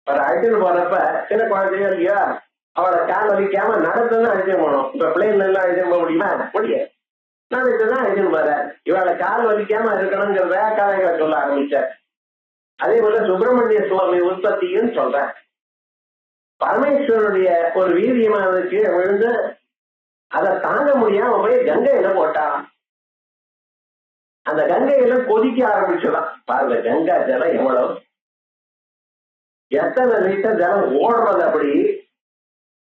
அவர் அழைச்சிட்டு போறப்ப சின்ன குழந்தையோ இல்லையா, அவளை கால் வலிக்காம நடத்துதான் அழைச்சிட்டு போகணும். இப்ப பிள்ளைகள் எல்லாம் அழைச்சிட்டு போக முடியுமா? முடியாது. நடத்துதான் அழைச்சிட்டு போற. இவளை கால் வலிக்காம இருக்கணுங்கிறத கதைகளை சொல்ல ஆரம்பிச்சார். அதே போல சுப்பிரமணிய சுவாமி உற்பத்தியும் சொல்ற. பரமேஸ்வரனுடைய ஒரு வீரியமானது கீழே விழுந்து அதை தாங்க முடியாம போய் கங்கையில போட்டான். அந்த கங்கையில கொதிக்க ஆரம்பிச்சுதான். பாருங்க, கங்கா ஜலம் எவ்வளவு, எத்தனை லிட்டர் ஜலம் ஓடுறது, அப்படி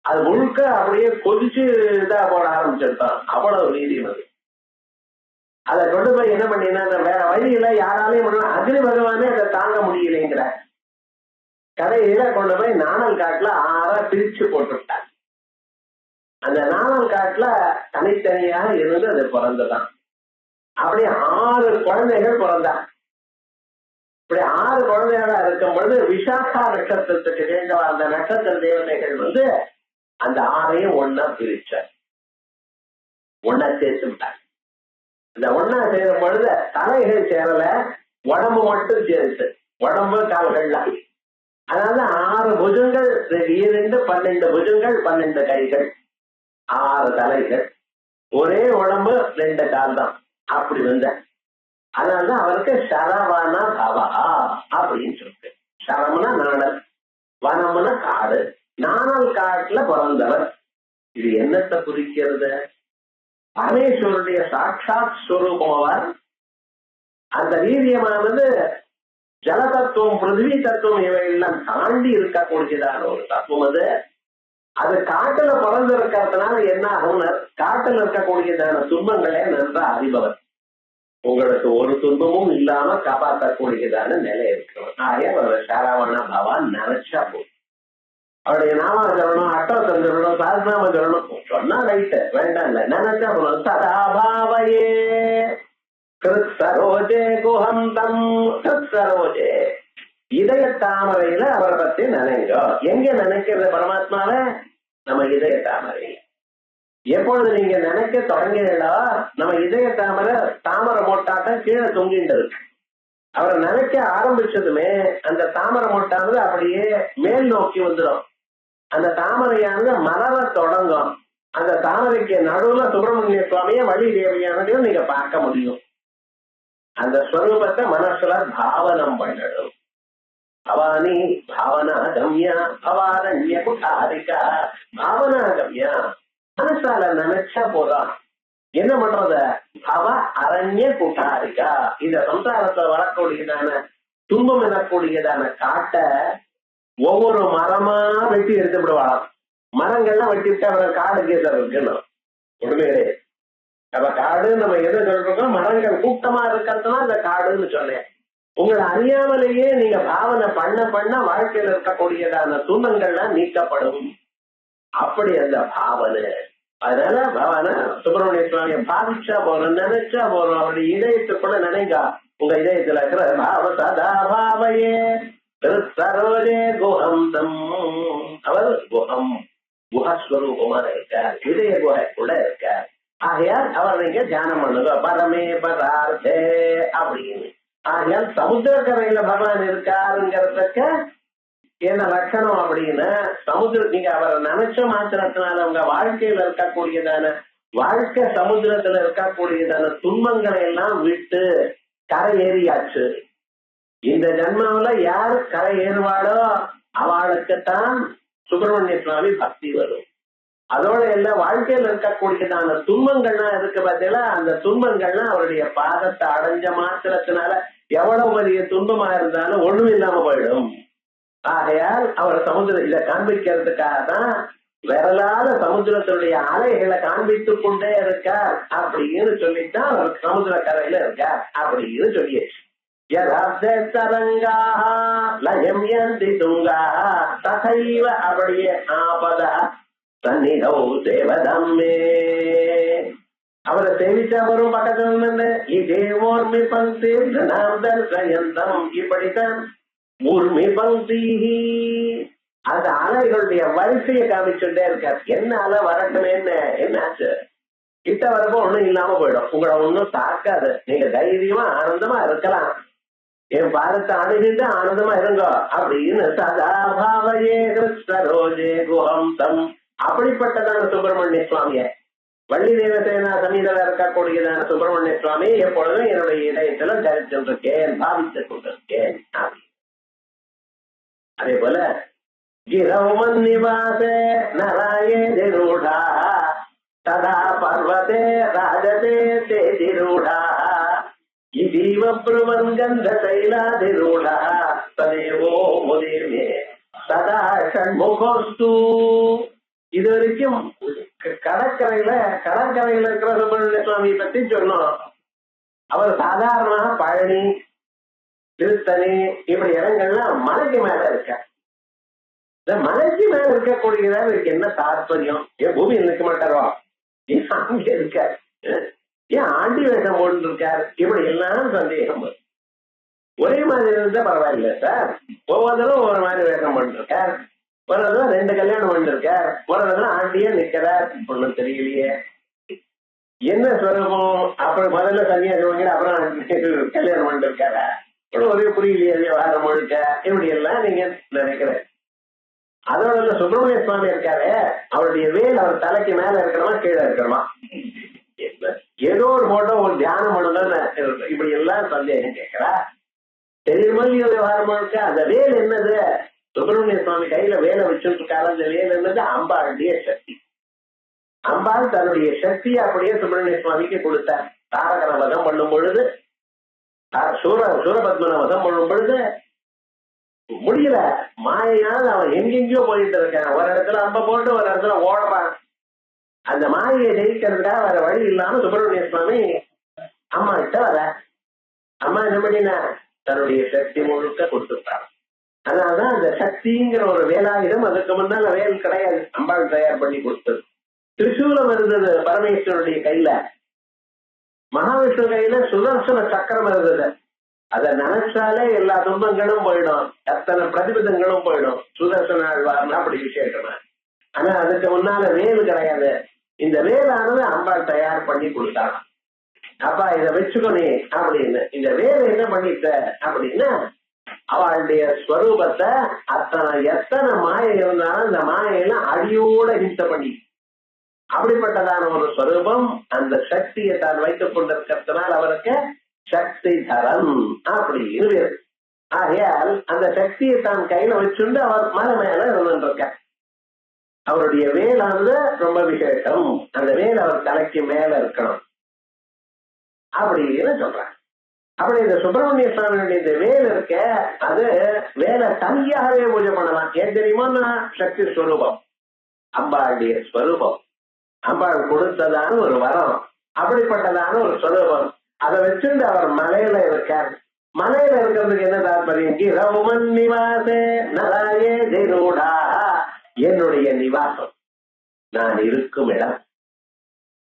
அது முழுக்க அப்படியே கொதிச்சு இதா போட ஆரம்பிச்சிருந்தான். அவ்வளவு வீரியம் அது. அதை கொண்டு போய் என்ன பண்ணினா, வேற வழியில யாராலையும் அக்னி பகவானே அதை தாங்க முடியலைங்கிற கடையில கொண்டு போய் நாணல் காட்டுல 6 பிரிச்சு போட்டுட்டாங்க. அந்த நாணல் காட்டுல தனித்தனியாக இருந்து அது பிறந்ததான். அப்படி 6 குழந்தைகள் பிறந்தாங்க. இப்படி 6 குழந்தைகளா இருக்கும் பொழுது விசாகா நட்சத்திரத்துக்கு சேர்ந்த அந்த நட்சத்திர தேவதைகள் வந்து அந்த 6ஐயும் ஒன்னா பிரிச்ச, ஒன்னா சேர்த்துட்டாங்க. இந்த ஒன்னா சேரும் பொழுது தலைகள் சேரல, உடம்பு மட்டும் சேர்த்து, உடம்பு கால்கள். அதாவது 6 புஜங்கள், 2 12 புஜங்கள், 12 கைகள், 6 தலைகள், ஒரே உடம்பு 2 கால் தான். அப்படி வந்த அதனாலதான் அவருக்கு சரவண பவா அப்படின்னு சொல்லிட்டு. சரம்னா நாணல், வனம்னா காடு, நாணல் காட்டுல பிறந்தவர். இது என்னத்தை குறிக்கிறது? பரமேஸ்வருடைய சாட்சாத் ஸ்வரூபம் அவர். அந்த வீரியமானது ஜல தத்துவம், பிருத்திவி தத்துவம் இவையெல்லாம் தாண்டி இருக்கக்கூடியதான ஒரு தத்துவம் அது. அது காட்டுல பிறந்து இருக்கிறதுனால என்ன ஆகும், காட்டுல இருக்கக்கூடியதான துன்பங்களே நன்றா அறிபவர். உங்களுக்கு ஒரு துன்பமும் இல்லாம காப்பாற்றக்கூடியதான நிலை இருக்கிறவர். ஆகிய சரவண பவான் நினைச்சா போதும். அவருடைய நாம சொல்லணும், அட்டோத்தம் சொல்லணும், சாஸ்நாம சொல்லணும், சொன்னா ரைட்டு, வேண்டாம் இல்ல, நினைச்சா போதும். சதாபாவையே கிருத்சரோஜே குஹந்தம், கிருத்சரோஜே இதய தாமரையில அவரை பத்தி நினைங்க. எங்க நினைக்கிறது பரமாத்மாவை? நம்ம இதய தாமரை. எப்பொழுது நீங்க நினைக்க தொடங்கினா, நம்ம இதய தாமரை தாமரை மொட்டாட்டம் கீழே தொங்கிட்டு இருக்கு. அவரை நினைக்க ஆரம்பிச்சதுமே அந்த தாமரை மொட்டானது அப்படியே மேல் நோக்கி வந்துடும். அந்த தாமரையானது மலர தொடங்கும். அந்த தாமரைக்கு நடுவுல சுப்பிரமணிய சுவாமிய வழி தேவையானதையும் நீங்க பார்க்க முடியும். அந்த ஸ்வரூபத்தை மனசுல பாவனம் பண்ணணும். பவானி பாவனா கம்யா பவாரண்ய குட்டாரிகா. பாவனா கம்யா, மனசால நினைச்சா போதும். என்ன பண்றத? பவ அரண்ய குட்டாரிகா. இந்த சம்சாரத்துல வரக்கூடியதான துன்பம் எனக்கூடியதான காட்ட ஒவ்வொரு மரமா வெட்டி எடுத்து விடுவாளாம். மரங்கள்லாம் வெட்டி விட்டு அவரை காடு கேசர் இருக்கணும், ஒண்ணுமே கிடையாது. அப்ப காடு நம்ம எதை சொல்றோம்? மரங்கள் கூட்டமா இருக்கிறதுனா இந்த காடுன்னு சொன்னேன். உங்களை அறியாமலேயே நீங்க பாவனை பண்ண பண்ண வாழ்க்கையில இருக்கக்கூடியதான துன்பங்கள்லாம் நீக்கப்படும். அப்படி அந்த பாவனை. அதனால பாவனை சுப்பிரமணிய சுவாமியை பாவிச்சா போறோம், நினைச்சா போறோம். அவருடைய இதயத்துக்குள்ள நினைங்க. உங்க இதயத்துல இருக்கிற பாவ சதா பாவையே சரோஜே குஹந்தம். அவர் குஹம், குஹஸ்வரூபமா இருக்கார், இதய குகைக்குள்ள இருக்கார். ஆகையால் அவர் நீங்க தியானம் பண்ணுங்க. பரமே பதார்த்தே அப்படின்னு. ஆகையால் சமுத்திரக்கரையில பகவான் இருக்காருங்கிறதுக்கு என்ன லட்சணம் அப்படின்னா, நீங்க அவரை நினைச்ச மாத்திரத்தினால உங்க வாழ்க்கையில இருக்கக்கூடியதான வாழ்க்கை சமுத்திரத்துல இருக்கக்கூடியதான துன்பங்களை எல்லாம் விட்டு கரை ஏறியாச்சு. இந்த ஜன்மாவில யார் கரை ஏறுவாளோ அவளுக்குத்தான் சுப்பிரமணிய சுவாமி பக்தி வரும். அதோட எல்லா வாழ்க்கையில இருக்கக்கூடியதான துன்பங்கள்லாம் இருக்கு பார்த்தீங்களா, அந்த துன்பங்கள்லாம் அவருடைய பாதத்தை அடைஞ்ச மாத்திரத்தினால எவ்வளவு பெரிய துன்பமா இருந்தாலும் ஒண்ணும் இல்லாம போயிடும். ஆகையால் அவர் சமுத்திரம் இதை காண்பிக்கிறதுக்காக தான் விரலால சமுத்திரத்தினுடைய அலைகளை காண்பித்துக் கொண்டே இருக்கார் அப்படின்னு சொல்லித்தான் அவர் சமுத்திர கரையில இருக்கார் அப்படின்னு சொல்லியாச்சு. தரங்காக லயம் யந்தி துங்காக ததைவ அப்படியே ஆபத சந்நிதௌ தேவதம்மே. அவரை சேவிச்சா வரும் பக்கத்துல இதே ஓர்மி பங்கி நாம் தர்சயந்தம் இப்படித்தான் ஊர்மி பங்கி அந்த அலைகளுடைய வரிசையை காமிச்சுட்டே இருக்காரு. என்ன அலை வரட்டுமே என்னாச்சு கிட்ட வரப்போ ஒண்ணும் இல்லாம போயிடும். உங்களை ஒண்ணும் தாக்காது. நீங்க தைரியமா ஆனந்தமா இருக்கலாம். என் பாரத்தை அணுகிட்டு ஆனந்தமா இருங்க அப்படின்னு சதாபாவையே கிருஷ்ணரோஜே குஹம்சம் அப்படிப்பட்டதான சுப்பிரமணிய சுவாமிய வள்ளி தேவசேனா சமீதம் இருக்கக்கூடியதான சுப்பிரமணிய சுவாமி எப்பொழுதும் என்னுடைய இதயத்துல தரித்திருக்கேன், பாவித்துக் கொண்டிருக்கேன். அதே போல கிரௌமன் நிவாசே நராயே திரூடா ததா பர்வதே ராஜதே தேதிரூடா இதீவ பிரவன் கந்த தைலாதிரூடா ததேவோ முதிர்மே ததா ஷண்முகோஸ்து. இது வரைக்கும் கடற்கரையில இருக்கிற சுப்பிரமணிய சுவாமியை பத்தி சொன்னோம். அவர் சாதாரணமாக பழனி, திருத்தணி இப்படி இடங்கள்லாம் மலைக்கு மேல இருக்க. இந்த மலைக்கு மேல இருக்கக்கூடியதா இருக்கு என்ன தாற்பயம்? ஏன் பூமியில் நிற்க மாட்டாரோ? ஏன் அங்க இருக்கார்? ஏன் ஆண்டி வேஷம் போட்டு இருக்கார்? இப்படி எல்லாம் சந்தேகம். ஒரே மாதிரி இருந்தா பரவாயில்ல சார். ஒவ்வொருத்தரும் ஒவ்வொரு மாதிரி வேஷம் பண்ணிருக்கார். ஒரு இடத்துல 2 கல்யாணம் பண்ணிருக்கார். ஒரு இடத்துல ஆண்டியே நிக்கிறார். ஒண்ணும் தெரியலையே என்ன ஸ்வரூபம். அப்புறம் முதல்ல சன்னியாசி வாங்கி அப்புறம் கல்யாணம் பண்ணிருக்காரா? ஒரே புரியலையே விவகாரம் முழுக்க. இப்படி எல்லாம் நீங்க நினைக்கிறேன். அதோட சுப்பிரமணிய சுவாமி இருக்காரு, அவருடைய வேல் அவர் தலைக்கு மேல இருக்கிறமா கீழே இருக்கிறமா? ஏதோ ஒரு போட்டோ ஒரு தியானம் பண்ணுங்க. இப்படி எல்லாம் சந்தேகம் கேட்கிறா. தெரியுமா விவகாரம் முழுக்க அந்த வேல் என்னது? சுப்பிரமணிய சுவாமி கையில வேலை வச்சுட்டு இருக்காரு. அந்த வேல் என்னது? அம்பாளுடைய சக்தி. அம்பாள் தன்னுடைய சக்தியை அப்படியே சுப்பிரமணிய சுவாமிக்கு கொடுத்தார். தாரகர வதம் பண்ணும் பொழுது, சூரபத்மன வதம் பண்ணும் பொழுது முடியல. மாயையால் அவன் எங்கெங்கயோ போயிட்டு இருக்கான். ஒரு இடத்துல அம்ப போட்டு ஒரு இடத்துல ஓடுறான். அந்த மாயையை ஜெயிக்கிறதுக்காக வேற வழி இல்லாம சுப்பிரமணிய சுவாமி அம்மா கிட்ட வர. அம்மா என்ன பண்ணினா தன்னுடைய சக்தி முழுக்க கொடுத்துட்டான். அதனாலதான் அந்த சக்திங்கிற ஒரு வேலாயுதம். அதுக்கு முன்னால வேல் கிடையாது, அம்பாள் தயார் பண்ணி கொடுத்தது. திரிசூலம் இருந்தது பரமேஸ்வருடைய கையில. மகாவிஷ்ணு கையில சுதர்சன சக்கரம் இருந்தது. அதை நினைச்சாலே எல்லா துன்பங்களும் போயிடும், எத்தனை பிரதிபதங்களும் போயிடும். சுதர்சன ஆழ்வார்னா அப்படி விசேஷமா. ஆனா அதுக்கு முன்னால வேல் கிடையாது. இந்த வேலானது அம்பாள் தயார் பண்ணி கொடுத்தாங்க. அப்பா இதை வச்சுக்கணே அப்படின்னு. இந்த வேலை என்ன பண்ணிட்ட அப்படின்னா அவளுடைய ஸ்வரூபத்தை எத்தனை மாயை இருந்தாலும் அந்த மாயெல்லாம் அடியோட ஹிம்சை பண்ணி அப்படிப்பட்டதான ஒரு ஸ்வரூபம். அந்த சக்தியை தான் வைத்துக் கொண்டிருக்கிறதுனால் அவருக்கு சக்தி தரன் அப்படின்னு. ஆகையால் அந்த சக்தியை தான் கையில வச்சுண்டு அவர் மலை மேல இருந்துருக்க. அவருடைய வேலானது ரொம்ப விசேஷம். அந்த வேல் அவர் தலைக்கு மேல இருக்கணும் அப்படின்னு சொல்றாங்க. அப்படி இந்த சுப்பிரமணிய சுவாமியுடைய இந்த வேல் இருக்க, அது வேலை தனியாகவே பூஜை பண்ணலாம். ஏன் தெரியுமா? சக்தி ஸ்வரூபம், அம்பாளுடைய ஸ்வரூபம், அம்பாள் கொடுத்ததான ஒரு வரம், அப்படிப்பட்டதான ஒரு ஸ்வரூபம். அதை வச்சுட்டு அவர் மலையில இருக்கார். மலையில இருக்கிறதுக்கு என்ன தாற்பயம்? கிரௌமன் நிவாசே நராயே திரூடா. என்னுடைய நிவாசம், நான் இருக்கும் இடம்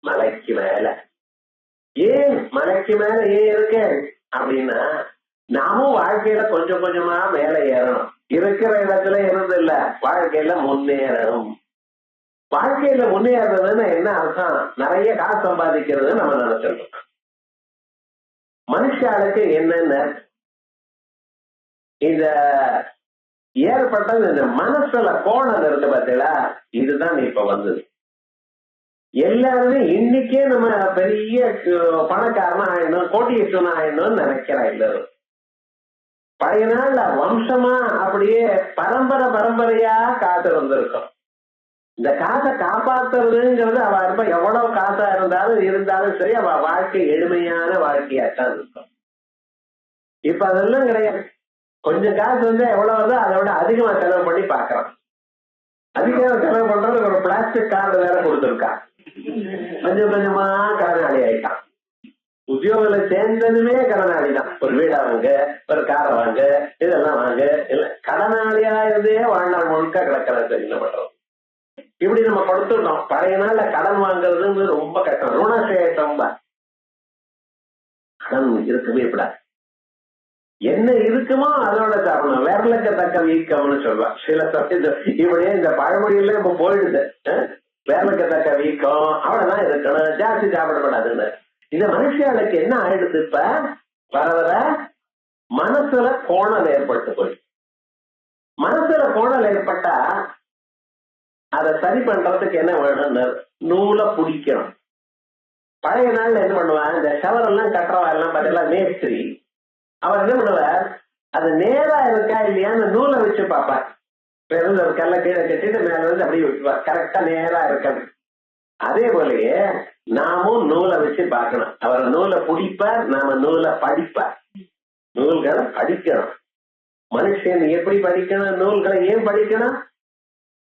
மலைக்கு மேல. ஏன் மலைக்கு மேல ஏன் இருக்கேன் அப்படின்னா, நாமும் வாழ்க்கையில கொஞ்சம் கொஞ்சமா மேல ஏறணும். இருக்கிற இடத்துல இருந்து இல்ல, வாழ்க்கையில முன்னேறணும். வாழ்க்கையில முன்னேறதுன்னு என்ன அர்த்தம்? நிறைய காசு சம்பாதிக்கிறது நம்ம நினைச்சிருக்கோம். மனுஷாளுக்கு என்னென்ன இந்த ஏற்பட்டது, இந்த மனசுல கோணம் இருக்கு பார்த்தீங்களா, இதுதான் இப்ப வந்தது. எல்லாருமே இன்னைக்கே நம்ம பெரிய பணக்காரனா ஆயிடணும், கோட்டீஸ்வரன் ஆயிடணும்னு நினைக்கிறா எல்லாரும். பழைய நாள்ல வம்சமா அப்படியே பரம்பரையா காசு இருந்திருக்கும். இந்த காசை காப்பாத்துறதுங்கிறது அவ இருப்ப எவ்வளவு காசா இருந்தாலும் சரி, அவ வாழ்க்கை எளிமையான வாழ்க்கையாத்தான் இருக்கும். இப்ப அதெல்லாம் கிடையாது. கொஞ்சம் காசு வந்து எவ்வளவு வருதோ அதை விட அதிகமா செலவு பண்ணி பாக்குறான். அதிகமா செலவு பண்றது ஒரு பிளாஸ்டிக் கார்டு வேற கொடுத்துருக்கா. கொஞ்சம் கொஞ்சமா கடனாளி ஆயிட்டான். உத்தியோகத்துல சேர்ந்ததுமே கடனாளி தான். ஒரு வீடா வாங்க, ஒரு காரை வாங்க, இதெல்லாம் வாங்க, இல்ல கடனாளியா இருந்தே வாழ்நாள் முழுக்க கிடக்கிறது. என்ன பண்றோம்? இப்படி நம்ம கொடுத்துட்டோம். பழைய நாள்ல கடன் வாங்குறதுன்னு ரொம்ப கஷ்டம். ருணசேஷம் கடன் இருக்கவே கூடாது. என்ன இருக்குமோ அதோட தரணும். விரலுக்கு தக்க வீக்கம்னு சொல்லுவான் சில சமயம். இப்படியே இந்த பழமொழியில இப்ப போயிடுது. விரலுக்கு தக்க வீக்கம் அவ்வளவுதான் இருக்கணும், ஜாஸ்தி சாப்பிடப்படாதுன்னு. இந்த மனுஷனுக்கு என்ன ஆயிடுது? இப்ப வர வர மனசுல கோணல் ஏற்பட்டு போய், மனசுல கோணல் ஏற்பட்டா அதை சரி பண்றதுக்கு என்ன வேணும்னு நூலை பிடிக்கணும். பழைய நாள்ல என்ன பண்ணுவான், இந்த ஷவர் எல்லாம் கட்டுறவா எல்லாம் பார்த்தீங்களா மேஸ்திரி, அவர் என்ன பண்ணுவார், அது நேரா இருக்கா இல்லையான்னு நூலை வச்சு பார்ப்பார். ஒரு கல்ல கீழே கட்டிட்டு மேல வந்து அப்படியே விட்டுவார், கரெக்டா நேரா இருக்காது. அதே போலயே நாமும் நூலை வச்சு பார்க்கணும். அவர் நூலை பிடிப்பார், நாம நூலை படிப்பார். நூல்களை படிக்கணும். மனுஷன் எப்படி படிக்கணும்? நூல்களை ஏன் படிக்கணும்?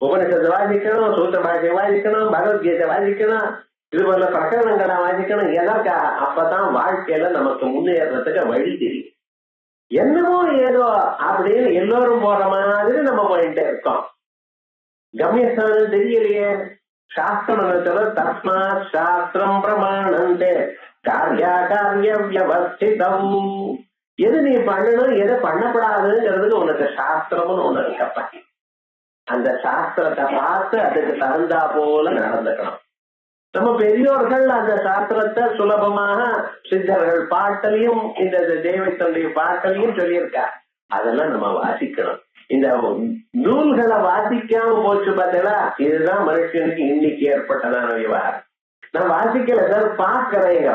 உபனிஷத்தை வாசிக்கணும், சூத்திர பாஷையை வாசிக்கணும், பகவத்கீதை வாசிக்கணும், இது போல பிரகரணங்களை வாசிக்கணும். எதற்கா? அப்பதான் வாழ்க்கையில நமக்கு முன்னேறதுக்கு வழி தெரியும். என்னமோ ஏதோ அப்படின்னு எல்லோரும் போற மாதிரி நம்ம போயிட்டே இருக்கோம். கம்யஸ்தானம் தெரியலையே. சாஸ்திரம் தஸ்மா சாஸ்திரம் பிரமாணந்தே காரியா காரிய வியவஸ்திதம். எது நீ பண்ணணும், எது பண்ணப்படாதுங்கிறதுக்கு உனக்கு சாஸ்திரம்னு ஒண்ணு இருக்கப்ப. அந்த சாஸ்திரத்தை பார்த்து அதுக்கு தகுந்தா போல நடந்துக்கணும். நம்ம பெரியோர்கள் அந்த சாஸ்திரத்தை சுலபமாக சித்தர்கள் பாட்டலையும் இந்த தெய்வத்தினுடைய பாட்டலையும் சொல்லியிருக்கா. அதெல்லாம் நம்ம வாசிக்கணும். இந்த நூல்களை வாசிக்காம போச்சு பார்த்தீங்களா, இதுதான் மனுஷனுக்கு இன்னைக்கு ஏற்பட்டதான விவகாரம். நான் வாசிக்கல சார், பார்க்கிறேங்க.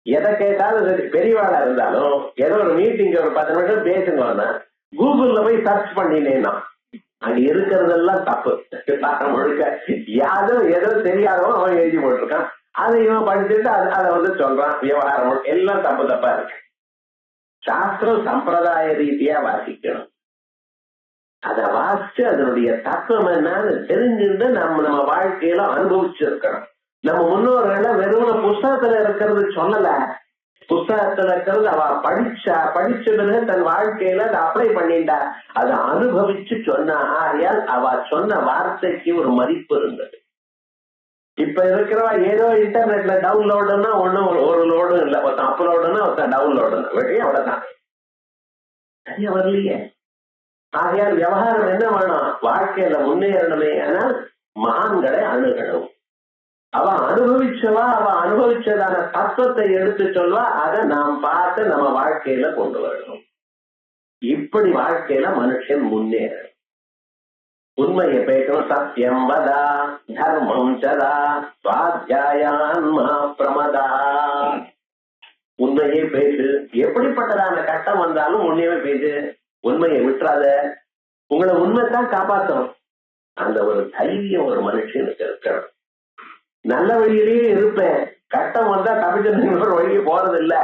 எதை கேட்டாலும் சரி, பெரியவாளா இருந்தாலும் ஏதோ ஒரு மீட்டிங் ஒரு 10 நிமிஷம் பேசுங்க, கூகுள்ல போய் சர்ச் பண்ணினேன்னா அங்க இருக்கிறதெல்லாம் தப்பு. முழுக்க யாரோ ஏதோ தெரியாதவன் அவன் எழுதி போட்டிருக்கான், அதை இவன் படிச்சுட்டு அதை வந்து சொல்றான். விவகாரம் எல்லாம் தப்பு தப்பா இருக்கு. சாஸ்திரம் சம்பிரதாய ரீதியா வாசிக்கணும். அதை வாசிச்சு அதனுடைய தத்துவம் என்னன்னு தெரிஞ்சுட்டு நம்ம வாழ்க்கையில அனுபவிச்சிருக்கணும். நம்ம முன்னோர்கள வெறும் புஸ்தகத்துல இருக்கிறது சொல்லல, புஸ்தகத்துல இருக்கிறது அவ படிச்ச பிறகு தன் வாழ்க்கையில அதை அப்ளை பண்ணிட்டா, அதை அனுபவிச்சு சொன்ன. ஆகையால் அவ சொன்ன வார்த்தைக்கு ஒரு மதிப்பு இருந்தது. இப்ப இருக்கிறவா ஏதோ இன்டர்நெட்ல டவுன்லோடுன்னா ஒண்ணும் ஒரு லோடும் இல்லை, ஒருத்தன் அப்லோடுன்னா ஒருத்தன் டவுன்லோடுன்னா வெளியே அவ்வளவுதான், சரியா வரலையே. ஆகையால் விவகாரம் என்ன வேணும், வாழ்க்கையில முன்னேறணுமே. ஆனால் மகான்களை அணுகணும். அவ அனுபவிச்சவா, அவ அனுபவிச்சதான தத்துவத்தை எடுத்து சொல்வா, அதை நாம் பார்த்து நம்ம வாழ்க்கையில கொண்டு வரணும். இப்படி வாழ்க்கையில மனுஷன் முன்னேற உண்மையை பேசணும். சத்தியம் வதா தர்மம் சதா சுவாத்தியாயான்மா பிரமதா. உண்மையை பேசு. எப்படிப்பட்டதான கட்டம் வந்தாலும் உண்மையை பேசு, உண்மையை விட்டுறாத. உங்களை உண்மைதான் காப்பாற்றணும். அந்த ஒரு தைரியம் ஒரு மனுஷனுக்கு இருக்கணும். நல்ல வழியிலேயே இருப்பேன், கட்டம் வந்தா தப்பிச்சு ஒரு வழிக்கு போறது இல்ல.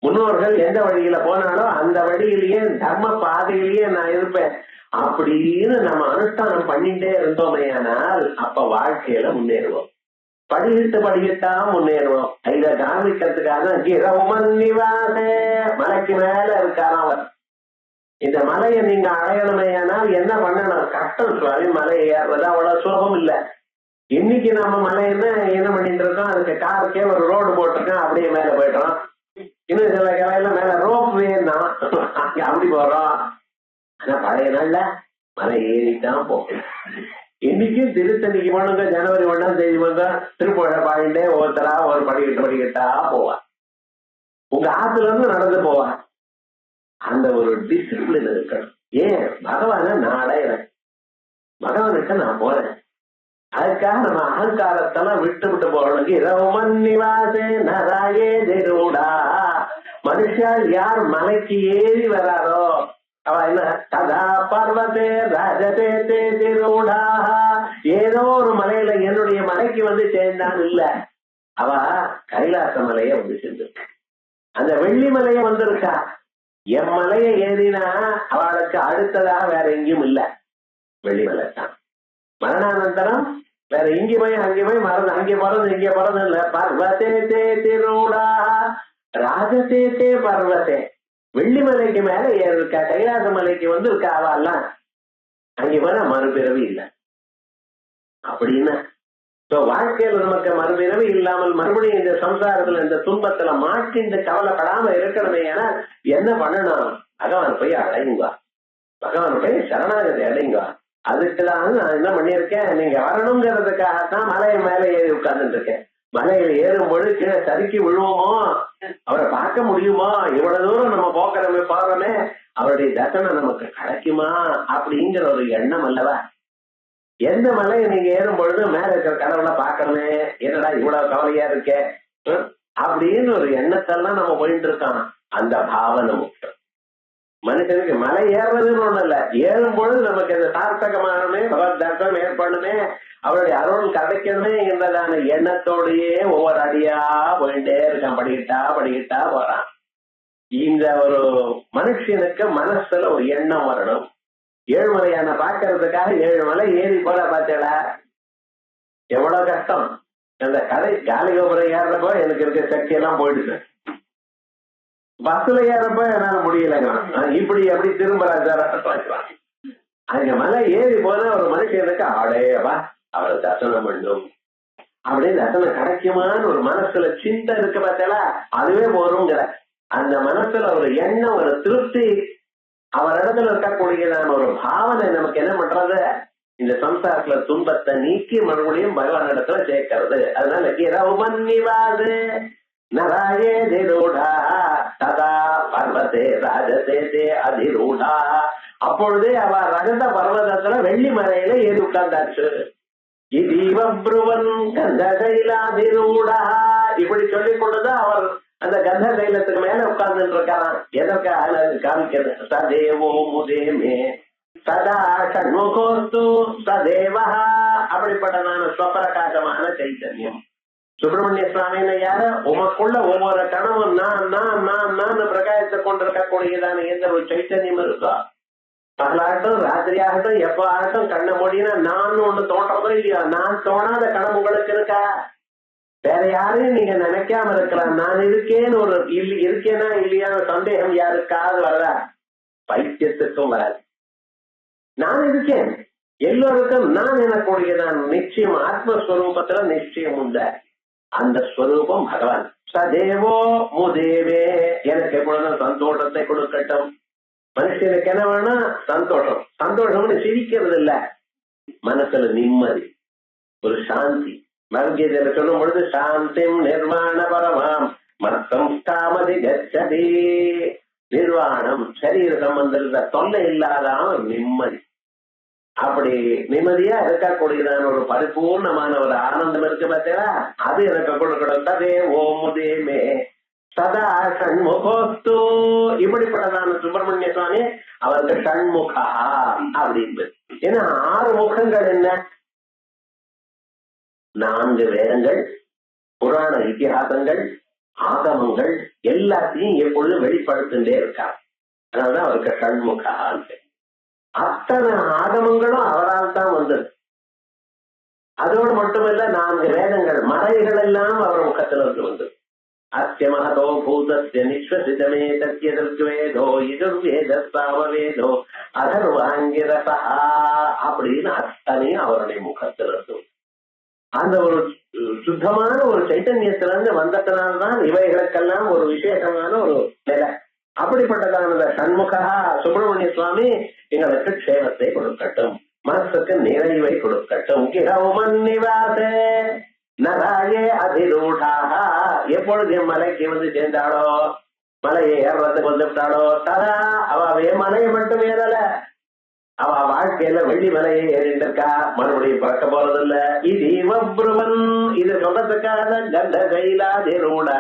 முன்னோர்கள் எந்த வழியில போனாலும் அந்த வழியிலேயே தர்ம பாதையிலேயே நான் இருப்பேன் அப்படின்னு நம்ம அனுஷ்டானம் பண்ணிட்டே இருந்தோமே, ஆனால் அப்ப வாழ்க்கையில முன்னேறுவோம். படிக்கிட்டா முன்னேறுவோம். இதை காமிக்கிறதுக்காக கிரமன்னிவாசே மலைக்கு மேல இருக்காராம் அவர். இந்த மலையை நீங்க அடையணுமே, ஆனால் என்ன பண்ணணும், கஷ்டம் சுவாமி. மலை ஏறுறது அவ்வளவு சுலபம் இல்லை. இன்னைக்கு நம்ம மலையில என்ன பண்ணிட்டு இருக்கோம், அதுக்கு காருக்கே ஒரு ரோடு போட்டிருக்கோம், அப்படியே மேல போயிட்டோம். இன்னும் சில கிளையில மேல ரோப் வேன்னா அங்க அப்படி போறோம். ஆனா பழைய நாள்ல மலை ஏறிதான் போகும். இன்னைக்கும் திருத்தணிக்கு போனவங்க ஜனவரி 1ஆம் தேதி வந்தா திருப்பழ பாடிண்டே ஒருத்தரா ஒரு படிக்கட்டா போவா. உங்க ஆத்துல இருந்து நடந்து போவா. அந்த ஒரு டிசிப்ளின் இருக்கணும். ஏன், பகவான நான் அடையிறேன், பகவானுக்கு நான் போறேன். அதுக்காக நம்ம அகங்காரத்தெல்லாம் விட்டு போறோம். இரவுமன்னிவாசே நராயே திருடா. மனுஷால் யார் மலைக்கு ஏறி வராரோ அவ என்ன கதா பர்வத்தே ராஜதே திருடா. ஏதோ ஒரு மலையில என்னுடைய மலைக்கு வந்து சேர்ந்தான் இல்ல, அவ கைலாச மலைய வந்து சேர்ந்திருக்கா. அந்த வெள்ளி மலைய வந்திருக்கா. என் மலைய ஏறினா அவளுக்கு அடுத்ததாக வேற எங்கேயும் இல்ல, வெள்ளிமலை தான். மரணானந்தரம் வேற இங்கே போய் அங்கே போய் மறந்து அங்கே பிறந்து இங்கே பிறந்து இல்ல. பர்வத்தே திருடா ராஜதே பர்வத்தே. வெள்ளிமலைக்கு மேல இருக்கா, கைலாச மலைக்கு வந்து இருக்கா. அவெல்லாம் அங்கே போனா மறுபிறவி இல்லை. அப்படின்னு வாழ்க்கையில நமக்கு மறுபிறவி இல்லாமல் மறுபடியும் இந்த சம்சாரத்துல இந்த துன்பத்துல மாட்டிந்து கவலைப்படாம இருக்கணுமே. ஏன்னா என்ன பண்ணணும்? பகவான் போய் அடையுங்க, பகவான் போய் சரணாகதி அடையுங்க. அதுக்குதான் நான் என்ன பண்ணிருக்கேன், நீங்க வரணுங்கிறதுக்காகத்தான் மலையை மேல ஏறி உட்கார்ந்துட்டு இருக்கேன். மலையில ஏறும்பொழுது கீழே சறுக்கி விழுவோமோ, அவரை பார்க்க முடியுமோ, இவ்வளவு தூரம் நம்ம போறோமே அவருடைய தரிசனம் நமக்கு கிடைக்குமா அப்படிங்கிற ஒரு எண்ணம் அல்லவா. எந்த மலையை நீங்க ஏறும் பொழுது மேல இருக்கிற கடவுளை பார்க்கணுமே, என்னடா இவ்வளவு கவலையா இருக்கே அப்படின்னு ஒரு எண்ணத்தெல்லாம் நம்ம போயிட்டு இருக்கோம். அந்த பாவனை முக்கியம். மனுஷனுக்கு மலை ஏறுறதுன்னு ஒண்ணு இல்ல, ஏறும் பொழுது நமக்கு இந்த சார்த்தகமானமே பகவத் தர்சனம் ஏற்படணுமே, அவருடைய அருள் கிடைக்கணுமே என்றதான எண்ணத்தோடையே ஒவ்வொரு அடியா போயிட்டே இருக்கான். படிக்கிட்டா போறான். இந்த ஒரு மனுஷனுக்கு மனசுல ஒரு எண்ணம் வரணும். ஏழுமலையான பாக்கிறதுக்காக 7 மலை ஏறி போல பார்த்தேடா, எவ்வளவு கஷ்டம். அந்த கதை காலிகோபுரம் ஏறப்போ எனக்கு இருக்க சக்தி எல்லாம் போயிடுச்சு. பஸ்ல ஏறப்போ என்னால முடியலங்க, இப்படி எப்படி திரும்பலாம். அங்க மலை ஏறி போனா ஒரு மனுஷனுக்கு ஆடையவா அவரை தரிசனம் பண்ணும் அப்படின்னு தரிசனம் கிடைக்குமான்னு ஒரு மனசுல சிந்தை இருக்கு பார்த்தா, அதுவே போருங்கிற அந்த மனசுல ஒரு எண்ணம், ஒரு திருப்தி, அவரிடத்துல இருக்கக்கூடியதான ஒரு பாவனை நமக்கு என்ன பண்றது, இந்த சம்சாரத்துல துன்பத்தை நீக்கி மறுபடியும் பகவான் இடத்துல சேர்க்கிறது. அதனால இரவுமன்னிவாது நராயே திரூடா சதா பர்வதே ராஜசேதே அதிரூடா. அப்பொழுதே அவ ரகத பர்வதத்துல வெள்ளி மலையில ஏறி உட்கார்ந்தாச்சு. இதீவப்ருவன் கந்தகைலாதிரூடா இப்படி சொல்லிக் கொண்டுதான் அவர் அந்த கந்த தைலத்துக்கு மேல உட்கார்ந்துட்டு இருக்காராம். எதற்காக காமிக்கிறது, சதேவோ முதேமே சதா ஷண்முகோஸ்து சதேவா. அப்படிப்பட்டதான ஸ்வப்பிரகாசமான சைத்தன்யம் சுப்பிரமணிய சுவாமின்னு யாரு, உமக்குள்ள ஒவ்வொரு கணவும் நான் பிரகாசித்து கொண்டிருக்கக்கூடியதான எந்த ஒரு சைத்தன்யம் இருக்கா, பகலாகட்டும் ராத்திரி ஆகட்டும் எப்ப ஆகட்டும் கண்ண முடியினா நான் ஒண்ணு தோன்றதோ இல்லையா, நான் தோணாத கணம் உங்களுக்கு இருக்கா? வேற யாரையும் நீங்க நினைக்காம இருக்கலாம். நான் இருக்கேன்னு ஒரு இருக்கேனா இல்லையான சந்தேகம் யாருக்காவது வரதா? பைத்தியத்துக்கும் வராது. நான் இருக்கேன், எல்லோருக்கும் நான் எனக்கூடியதான் நிச்சயம், ஆத்மஸ்வரூபத்துல நிச்சயம் உண்டு. அந்த ஸ்வரூபம் பகவான். சதேவோ முதேவே, எனக்கு எப்பொழுதும் சந்தோஷத்தை கொடுக்கட்டும். மனுஷனுக்கு என்ன வேணா சந்தோஷம். சந்தோஷம்னு சிரிக்கிறது இல்ல, மனசுல நிம்மதி, ஒரு சாந்தி. மகீதையில சொல்லும் பொழுது சாந்திம் நிர்வாண பரமாம் மத்தம் காமதி கச்சதி. நிர்வாணம் சரீர சம்பந்த தொல்லை இல்லாதான் ஒரு நிம்மதி. அப்படி நிம்மதியா இருக்கக்கூடியதான ஒரு பரிபூர்ணமான ஒரு ஆனந்தம் இருக்கு பார்த்தீங்களா, அது எனக்கு கொடுக்கணும். ததே ஓமுதேமே சதா ஷண்முகோஸ்து. இப்படிப்பட்டதான சுப்பிரமணிய சுவாமி அவருக்கு ஷண்முகா அப்படின்னு. ஏன்னா 6 முகங்கள் என்ன, 4 வேதங்கள், புராண இதிகாசங்கள், ஆகமங்கள் எல்லாத்தையும் எப்பொழுதும் வெளிப்படுத்திட்டே இருக்கார். அதனாலதான் அவருக்கு ஷண்முகா. அத்தனை ஆகமங்களும் அவரால் தான் வந்தது. அதோடு மட்டுமல்ல 4 வேதங்கள் மறைகள் எல்லாம் அவர் முகத்திலிருந்து வந்தது. அஸ்ய மகதோ பூதஸ்ய நிஸ்வசிதமே தத்யதர்வேதோ யஜுர்வேத சாமவேதோ அதர்வாங்கிரசா அப்படின்னு அத்தனையும் அவருடைய முகத்திலிருந்து அந்த ஒரு சுத்தமான ஒரு சைத்தன்யத்திலிருந்து வந்ததனால்தான் இவைகளுக்கெல்லாம் ஒரு விசேஷமான ஒரு நிலை. அப்படிப்பட்டதான சண்முகா சுப்பிரமணிய சுவாமி எங்களுக்கு க்ஷேமத்தை கொடுக்கட்டும், மனசுக்கு நிறைவை கொடுக்கட்டும். கிரௌமன்னிவாசே நராயே அதிரூடாக. எப்பொழுது மலைக்கு வந்து சேர்ந்தாளோ, மலையை ஏறதுக்கு வந்துட்டாளோ, தரா அவ மலையை மட்டும் ஏறல, அவ வாழ்க்கையில வெள்ளி மலையை ஏறிட்டு இருக்கா, மறுபடியும் பிறக்க போறதில்ல. இது இவப்ருவன், இது சொல்றதுக்காக கந்த கைலாதிரூடா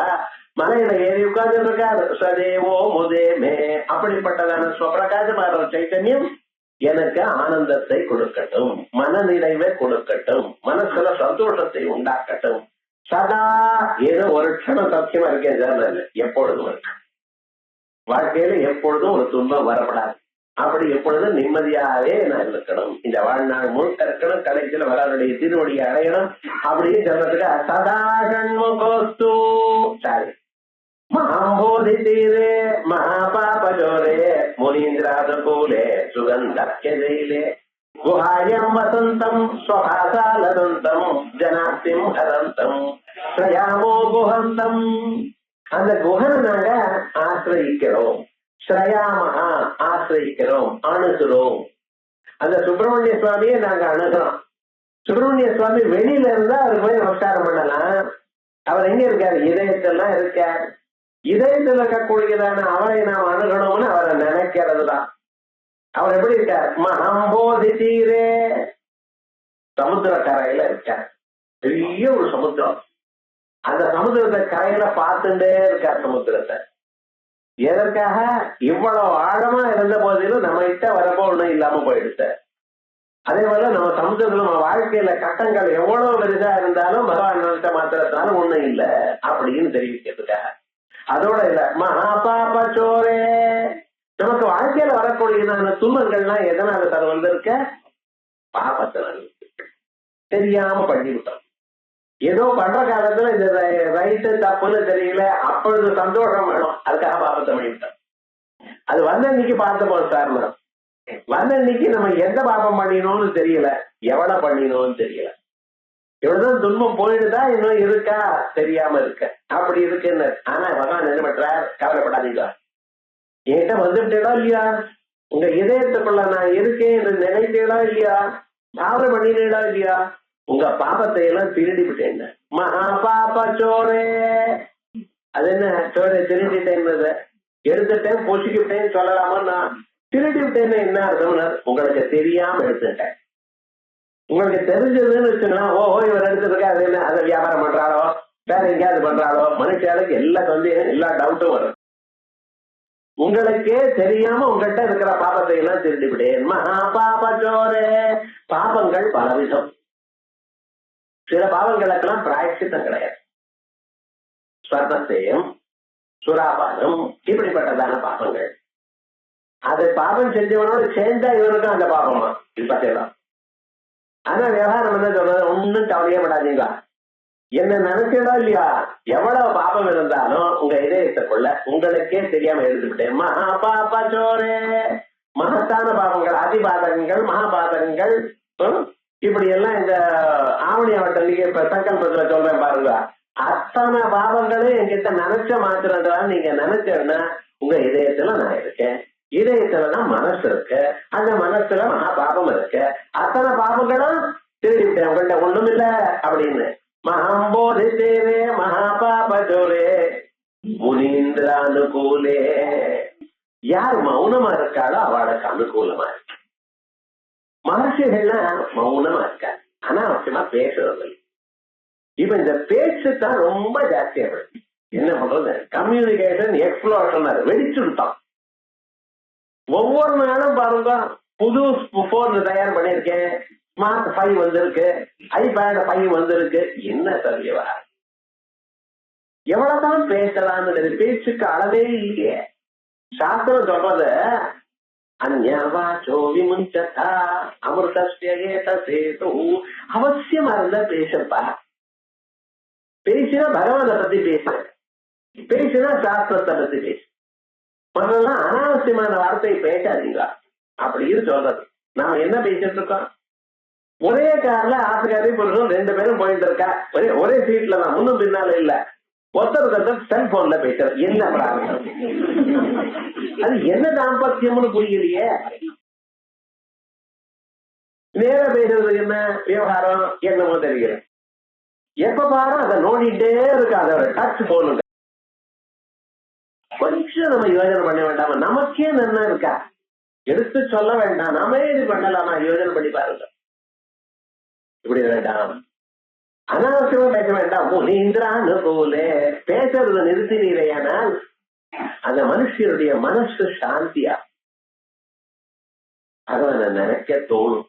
மலையில ஏறி உட்கார்ந்து இருக்காரு. சதேவோ முதேமே. அப்படிப்பட்டதான ஸ்வப்பிரகாசமான சைத்தன்யம் எனக்கு ஆனந்தத்தை கொடுக்கட்டும், மன நிறைவை கொடுக்கட்டும், மனசுல சந்தோஷத்தை உண்டாக்கட்டும். சதா ஏதோ ஒரு க்ஷணம் சத்தியமா இருக்கேன் சார், எப்பொழுதும் இருக்கு. வாழ்க்கையில எப்பொழுதும் ஒரு துன்பம் வரப்படாது. அப்படி எப்பொழுதும் நிம்மதியாகவே நான் இருக்கணும், இந்த வாழ்நாள் முழுக்க இருக்கணும், கடைசியில வராருடைய திருவடியை அடையணும் அப்படின்னு சொல்றதுக்கு சதா ஷண்முகோஸ்து. சாரி மகாம்போதி தீரே மகாபாபஜோரே முனீந்திராதகூலே சுகந்தே குஹாயம் வசந்தம் ஸ்வபாசாலதந்தம் ஜனாப்திம் ஹதந்தம் ஸ்ரயாமோ குஹந்தம். அந்த குஹனை நாங்க ஆசிரியிக்கிறோம், ஸ்ரயாமஹா ஆசிரியிக்கிறோம், அணுகிறோம். அந்த சுப்பிரமணிய சுவாமியை நாங்க அணுகிறோம். சுப்பிரமணிய சுவாமி வெளியில இருந்தா அவருக்கு போய் நமஸ்காரம் பண்ணலாம். அவர் எங்க இருக்காரு? இதயத்தெல்லாம் இருக்கார். இதயத்தில் இருக்கக்கூடியதான அவரை நாம் அணுகணும்னு அவரை நினைக்கிறது தான். அவர் எப்படி இருக்கார்? மகம்போதி தீரே, சமுத்திர கரையில இருக்கார். பெரிய ஒரு சமுத்திரம். அந்த சமுத்திரத்தை கரையில பார்த்துட்டே இருக்கார் சமுத்திரத்தை. எதற்காக? இவ்வளவு ஆழமா இருந்த போதிலும் நம்ம கிட்ட வரப்போ ஒண்ணும் இல்லாம போயிடுச்சு. அதே போல நம்ம சமுத்திரத்துல நம்ம வாழ்க்கையில கட்டங்கள் எவ்வளவு பெருசா இருந்தாலும் பகவான் நினைச்ச மாத்திரத்தாலும் ஒண்ணும் இல்லை அப்படின்னு தெரிவிக்கிறதுக்காக. அதோட இல்ல மகாபாபச்சோரே, நமக்கு வாழ்க்கையில வரக்கூடியதான துன்பங்கள்லாம் எதனால சார் வந்திருக்க? பாபத்தினால தெரியாம பண்ணிவிட்டோம். ஏதோ பண்ற காலத்துல இந்த ரைட்டு தப்புன்னு தெரியல, அப்பொழுது சந்தோஷம் வேணும், அதுக்காக பாபத்தை பண்ணிவிட்டோம். அது வந்த இன்னைக்கு பார்த்துப்போம் சார். நான் வந்த இன்னைக்கு நம்ம எந்த பாபம் பண்ணினோம்னு தெரியல, எவ்வளவு பண்ணினோம்னு தெரியல. இவ்வளவுதான் துன்பம் போயிடுதா, இன்னும் இருக்கா தெரியாம இருக்க, அப்படி இருக்குன்னு. ஆனா பகவான் என்ன பண்றார்? கவலைப்படாதீங்க, என்கிட்ட வந்துட்டேடா இல்லையா, உங்க இதயத்துக்குள்ள நான் இருக்கேன் என்று நினைத்தேடா இல்லையா, பாவனை பண்ணினேடா இல்லையா, உங்க பாபத்தை எல்லாம் திருடி விட்டேன். மகா பாப சோரே. அது என்ன சோரை திருடிட்டேன், எடுத்துட்டேன் பொசிக்கிட்டேன்னு சொல்லலாமா? நான் திருடி விட்டேன்னு என்ன அர்த்தம்னா, உங்களுக்கு தெரியாம எடுத்துட்டேன். உங்களுக்கு தெரிஞ்சதுன்னு வச்சுக்கலாம், ஓஹோ இவர் எடுத்துருக்கா, அது என்ன அதை வியாபாரம் பண்றாளோ வேற எங்கேயாவது பண்றாளோ, மனுஷாளுக்கு எல்லா சந்தேகம் எல்லா டவுட்டும் வரும். உங்களுக்கே தெரியாம உங்கள்கிட்ட இருக்கிற பாபத்தை எல்லாம் திருடி விட்டேன். மகா பாப சோரே. பாபங்கள் பலவிதம். சில பாவங்களுக்கெல்லாம் பிராயச்சித்தம் கிடையாது. ஸ்வர்ணத்தேயம், சுராபானம், இப்படிப்பட்டதான பாபங்கள். அது பாபம் செஞ்சவனோட சேர்ந்தா இவனுக்கும் அந்த பாபமா இப்பதான். ஆனா விவகாரம் என்ன சொல்றது? ஒன்னும் கவலையே படாதீங்களா, என்ன நினைச்சதோ இல்லையா, எவ்வளவு பாபம் இருந்தாலும் உங்க இதயத்துக்குள்ள உங்களுக்கே தெரியாம எடுத்துக்கிட்டேன். மகா பாப சோரே. மகத்தான பாபங்கள், அதிபாதகங்கள், மகாபாதகங்கள், இப்படி எல்லாம் இந்த ஆவணி அவட்டன்னைக்கு இப்ப சங்கல்பத்துல சொல்றேன் பாருங்க, அத்தனை பாவங்களும் என்கிட்ட நினைச்ச மாத்திரம் நீங்க நினைச்சேன்னா உங்க இதயத்துல நான் இருக்கேன். இதயத்துலதான் மனசு இருக்கு, அந்த மனசுல மகா பாபம் இருக்கு. அத்தனை பாபங்களும் திருடிவிட்டேன், உங்கள்கிட்ட ஒண்ணும் இல்ல அப்படின்னு. மகாம்போதி தேவே மகா பாப சோரே முனீந்திர அனுகூலே. யார் மௌனமா இருக்காளோ அவளுக்கு அனுகூலமா இருக்கு. மகர்ஷிகள்லாம் மௌனமா இருக்காங்க, அனாவசியமா பேசுறது. இப்ப இந்த பேச்சு தான் ரொம்ப ஜாஸ்தியா போயிடுச்சு. என்ன பண்றது? கம்யூனிகேஷன் எக்ஸ்ப்ளோஷன் வெடிச்சுட்டான். ஒவ்வொரு நாளும் பாருங்க, புது போன் தயார் பண்ணிருக்கேன், ஸ்மார்ட் 5 வந்திருக்கு, ஐபேட் 5 வந்திருக்கு. என்ன சரியவா, எவ்வளவுதான் பேசலாம்னு பேச்சுக்கு அளவே இல்லையே. சாஸ்திரம் சொல்றது அந்யாவாச்சோ விமுஞ்சதா அமிர்தஸ்யேதசேது. அவசியமா இருந்தா பேசப்பா. பேசினா பகவானை பத்தி பேச, பேசினா சாஸ்திரத்தை பத்தி பேச. முதல்லாம் அனாவசியமான வார்த்தையை பேசாதீங்களா அப்படின்னு சொல்றது. நாம என்ன பேசிட்டு இருக்கோம்? ஒரே கார்ல ஆசிரியரை புருஷன் 2 பேரும் போயிட்டு இருக்கா, ஒரே சீட்ல தான், முன்னும் பின்னால இல்ல. ஒருத்தர் செல்போன்ல பேசுறது. என்ன பிரார்த்தம்? அது என்ன தாம்பத்தியம்னு புரியலையே. நேர பேசுறதுக்கு என்ன விவகாரம் என்னமோ தெரிகிறது. எப்ப பாரு அதை நோண்டிட்டே இருக்கு, அதோட டச் போனுங்க. கொஞ்சம் நம்ம யோஜனை பண்ண வேண்டாமா? நமக்கே என்ன இருக்கா, எடுத்து சொல்ல வேண்டாம், நாம இது பண்ணலாமா? யோஜனை பண்ணி பாருங்க. இப்படி வேண்டாம், அனாவசியமா பேச வேண்டாம். முனீந்திரான்னு போல பேசுறத நிறுத்தினீரையானால் அந்த மனுஷனுடைய மனசு சாந்தியா அதை நினைக்க தோணும்.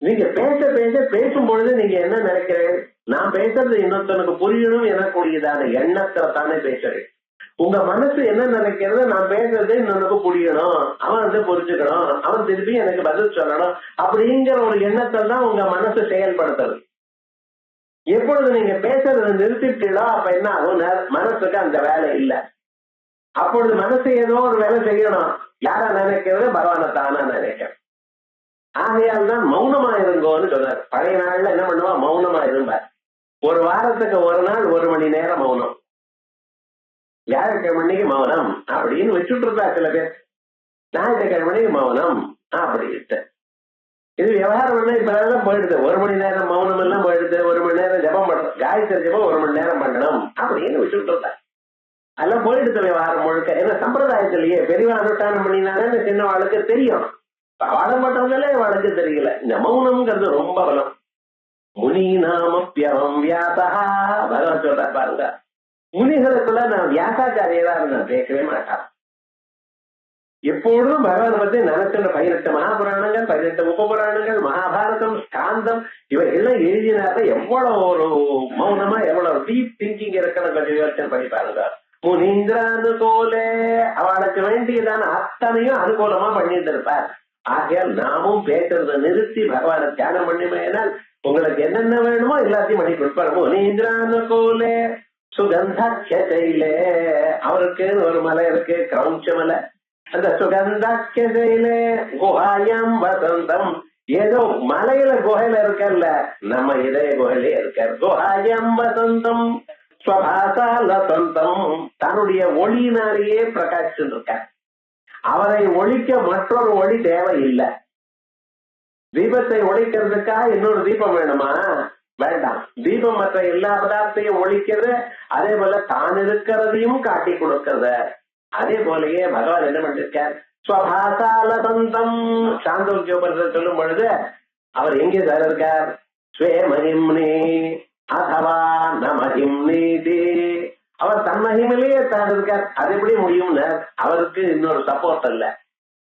நீங்க பேச பேச பேசும் பொழுது நீங்க என்ன நினைக்கிறேன்? நான் பேசுறது இன்னொருத்தனுக்கு புரியணும் எனக்கூடியதான எண்ணத்துல தானே பேசுறேன். உங்க மனசு என்ன நினைக்கிறது? நான் பேசுறது இன்னொன்னுக்கு புரியணும், அவன் புரிஞ்சுக்கணும், அவன் திருப்பி எனக்கு பதில் சொல்லணும் அப்படிங்கிற ஒரு எண்ணத்தில் தான் உங்க மனசு செயல்படுத்துறது. எப்பொழுது நீங்க பேசுறதை நிறுத்திட்டீங்களோ அப்ப என்ன ஆகும்? மனசுக்கு அந்த வேலை இல்லை. அப்பொழுது மனசு ஏதோ ஒரு வேலை செய்யணும். யாரா நினைக்கிறது? பகவானை தானா நினைக்கிறேன். ஆகையால் தான் மௌனமா இருங்கோன்னு சொன்னார். பழைய நாள்ல என்ன பண்ணுவா, மௌனமா இருப்பார். ஒரு வாரத்துக்கு ஒரு நாள் 1 மணி நேரம் மௌனம், வியாழக்கிழமைக்கு மௌனம் அப்படின்னு வச்சுட்டு இருந்தா சில பேர். ஞாயிற்றுக்கிழமைக்கு மௌனம் அப்படின்ட்டு இது விவகாரம் பண்ண இப்ப எல்லாம் போயிடுது. 1 மணி நேரம் மௌனம் எல்லாம் போயிடுது. 1 மணி நேரம் ஜபம் பண்ணணும், காயத்ரி ஜபம் 1 மணி நேரம் பண்ணணும் அப்படின்னு வச்சுட்டு இருந்தா அதெல்லாம் போயிடுது விவகாரம் முழுக்க. ஏன்னா சம்பிரதாயத்திலேயே பெரியவா அனுஷ்டானம் பண்ணினாலே சின்ன வாழ்க்கை தெரியும், பாடம் பண்றவங்களே வாழ்க்கை தெரியல. இந்த மௌனம்ங்கிறது ரொம்ப பலம். முனி நாமப்பியம் வியாசா பகவான் சொல்ற பாருங்க. முனிகளுக்குள்ள நான் வியாசாச்சாரியரா இருந்தேன், கேட்கவே மாட்டான். எப்பொழுதும் பகவான் பத்தி நினைக்கின்ற 18 மகாபுராணங்கள், 18 உபபுராணங்கள், மகாபாரதம், ஸ்காந்தம் இவைகள்லாம் எழுதினாக்க எவ்வளவு ஒரு மௌனமா எவ்வளவு டீப் திங்கிங் இருக்கணும் கொஞ்சம் யோசனை பண்ணி பாருங்க. முனீந்திர அனுகூலே அவளுக்கு வேண்டியதான அத்தனையும் அனுகூலமா பண்ணிட்டு இருப்பார். ஆகையால் நாமும் பேசுறதை நிறுத்தி பகவானை தியானம் பண்ணினால் உங்களுக்கு என்னென்ன வேணுமோ எல்லாத்தையும் பண்ணி கொடுப்பாரு. முனீந்திர அனுகூலே சுகந்தாட்சையிலே அவருக்கு ஒரு மலை இருக்கு, கிரௌஞ்ச மலை. அந்த சுகந்தாட்சையிலே குஹாயம் வசந்தம், ஏதோ மலையில குகையில இருக்கல்ல, நம்ம இதய குகையிலே இருக்கார். குஹாயம் வசந்தம் ஸ்வபாசாலசந்தம், தன்னுடைய ஒளியினாலேயே பிரகாசிச்சு இருக்கார். அவரை ஒழிக்க மற்றொரு ஒளி தேவையில்லை. தீபத்தை ஒழிக்கிறதுக்காக இன்னொரு தீபம் வேணுமா? வேண்டாம். தீபம் மற்ற எல்லா பதார்த்தையும் ஒழிக்கிறது, அதே போல தான் இருக்கிறதையும் காட்டி கொடுக்கிறது. அதே போலயே பகவான் என்ன பண்ணிருக்கார், ஸ்வபாசாலசந்தம். சாந்தோக்கியோபனிஷத் சொல்லும் பொழுது அவர் எங்கே சார் இருக்கார்? ஸ்வே மகிம்னி அதவா ந மகிம்னீதி, அவர் தன் மகிமிலேயே தான் இருக்கார். அது எப்படி முடியும்? அவருக்கு இன்னொரு சப்போர்ட் இல்ல,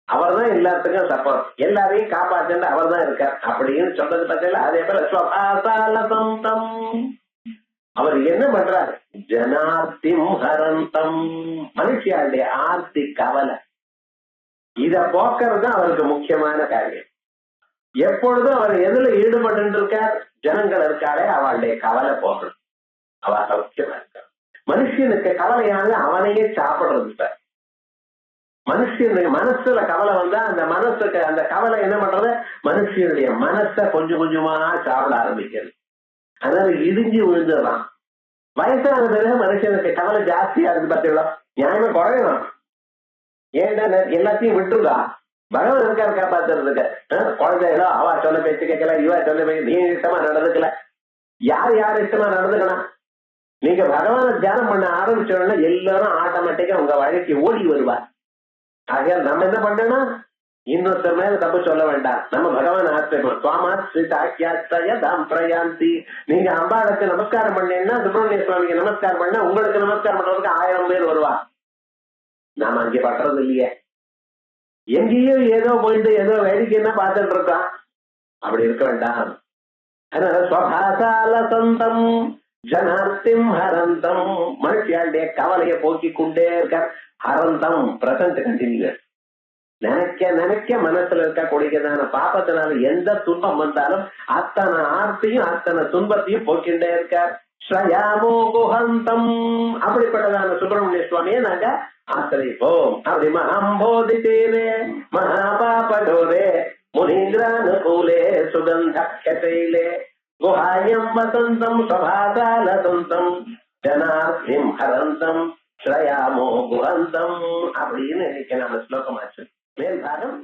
அவர் தான் எல்லாத்துக்கும் சப்போர்ட், எல்லாரையும் காப்பாற்ற அவர் தான் இருக்கார் அப்படின்னு சொல்றது பத்தில. அதே போல ஸ்வபாசாலசந்தம், அவர் என்ன பண்றார்? ஜனார்த்திம் ஹரந்தம், மனுஷியாருடைய ஆர்த்தி கவலை இத போக்குறது தான் அவருக்கு முக்கியமான காரியம். எப்பொழுதும் அவர் எதுல ஈடுபட்டு இருக்கார்? ஜனங்கள் இருக்காளே அவளுடைய கவலை போகணும், அவ சௌக்கியமா இருக்கார். மனுஷனுக்கு கவலையான அவனையே சாப்பிடுறது சார். மனுஷனுடைய மனசுல கவலை வந்தா அந்த மனசுக்கு அந்த கவலை என்ன பண்றது? மனுஷனுடைய மனசை கொஞ்சம் கொஞ்சமா சாப்பிட ஆரம்பிக்கிறது. அதனால இடிஞ்சு விழுந்துடலாம். வயசான பிறகு மனுஷனுக்கு கவலை ஜாஸ்தியா இருக்கு பார்த்தீங்களா, நியாயமா குறையணும். ஏன்டா எல்லாத்தையும் விட்டுருக்கா, பகவான் இருக்காரு காப்பாத்துறதுக்கு. குழந்தைகளோ அவ சொன்ன பேச்சு கேட்கல, இவ சொன்ன பேச்சு, நீ இஷ்டமா நடந்துக்கல, யார் இஷ்டமா நடந்துக்கணும். நீங்க பகவான தியானம் பண்ண ஆரம்பிச்சோம்னா எல்லாரும் ஆட்டோமேட்டிக்கா உங்க வாழ்க்கை ஓடி வருவார். ஆகையால் நம்ம என்ன பண்ணணும்? இன்னொருத்தர் மேல தப்பு சொல்ல வேண்டாம், நம்ம பகவான் ஆசிரியர் சுவாமாஸ்தாம் பிரயாந்தி. நீங்க அம்பாளுக்கு நமஸ்காரம் பண்ணீங்கன்னா, சுப்பிரமணிய சுவாமிக்கு நமஸ்காரம் பண்ண உங்களுக்கு நமஸ்காரம் பண்றதுக்கு 1000 பேர் வருவா. நாம அங்கே பண்றது இல்லையே, எங்கேயும் ஏதோ போயிட்டு ஏதோ வேடிக்கைன்னா பார்த்துட்டு இருக்கோம். அப்படி இருக்க வேண்டாம். அதனால ஸ்வபாசாலசந்தம் ஜனார்த்திம் ஹரந்தம், மனுஷியாளுடைய கவலையை போக்கி கொண்டே இருக்க. ஹரந்தம் பிரசன்ட் கண்டினியூஸ். நினைக்க மனசுல இருக்கக்கூடியதான பாப்பத்தினால எந்த துன்பம் வந்தாலும் அத்தனை ஆர்த்தியும் அத்தனை துன்பத்தையும் போக்கின்றே இருக்கார். ஸ்ரயாமோ குஹந்தம், அப்படிப்பட்டதான சுப்பிரமணிய சுவாமியை நாங்க ஆசிரிப்போம். அப்படி மகாம்போதிதேனே மகாபாபடோரே முனீந்திரானுகூலே சுகந்தக்ஷைலே குஹாயம் வசந்தம் ஸ்வபாசாலசந்தம் ஜனார்த்திம் ஹரந்தம் ஸ்ரயாமோ குஹந்தம் அப்படின்னு இன்னைக்கு நாம ஸ்லோகமாச்சு. மேல் பாகம்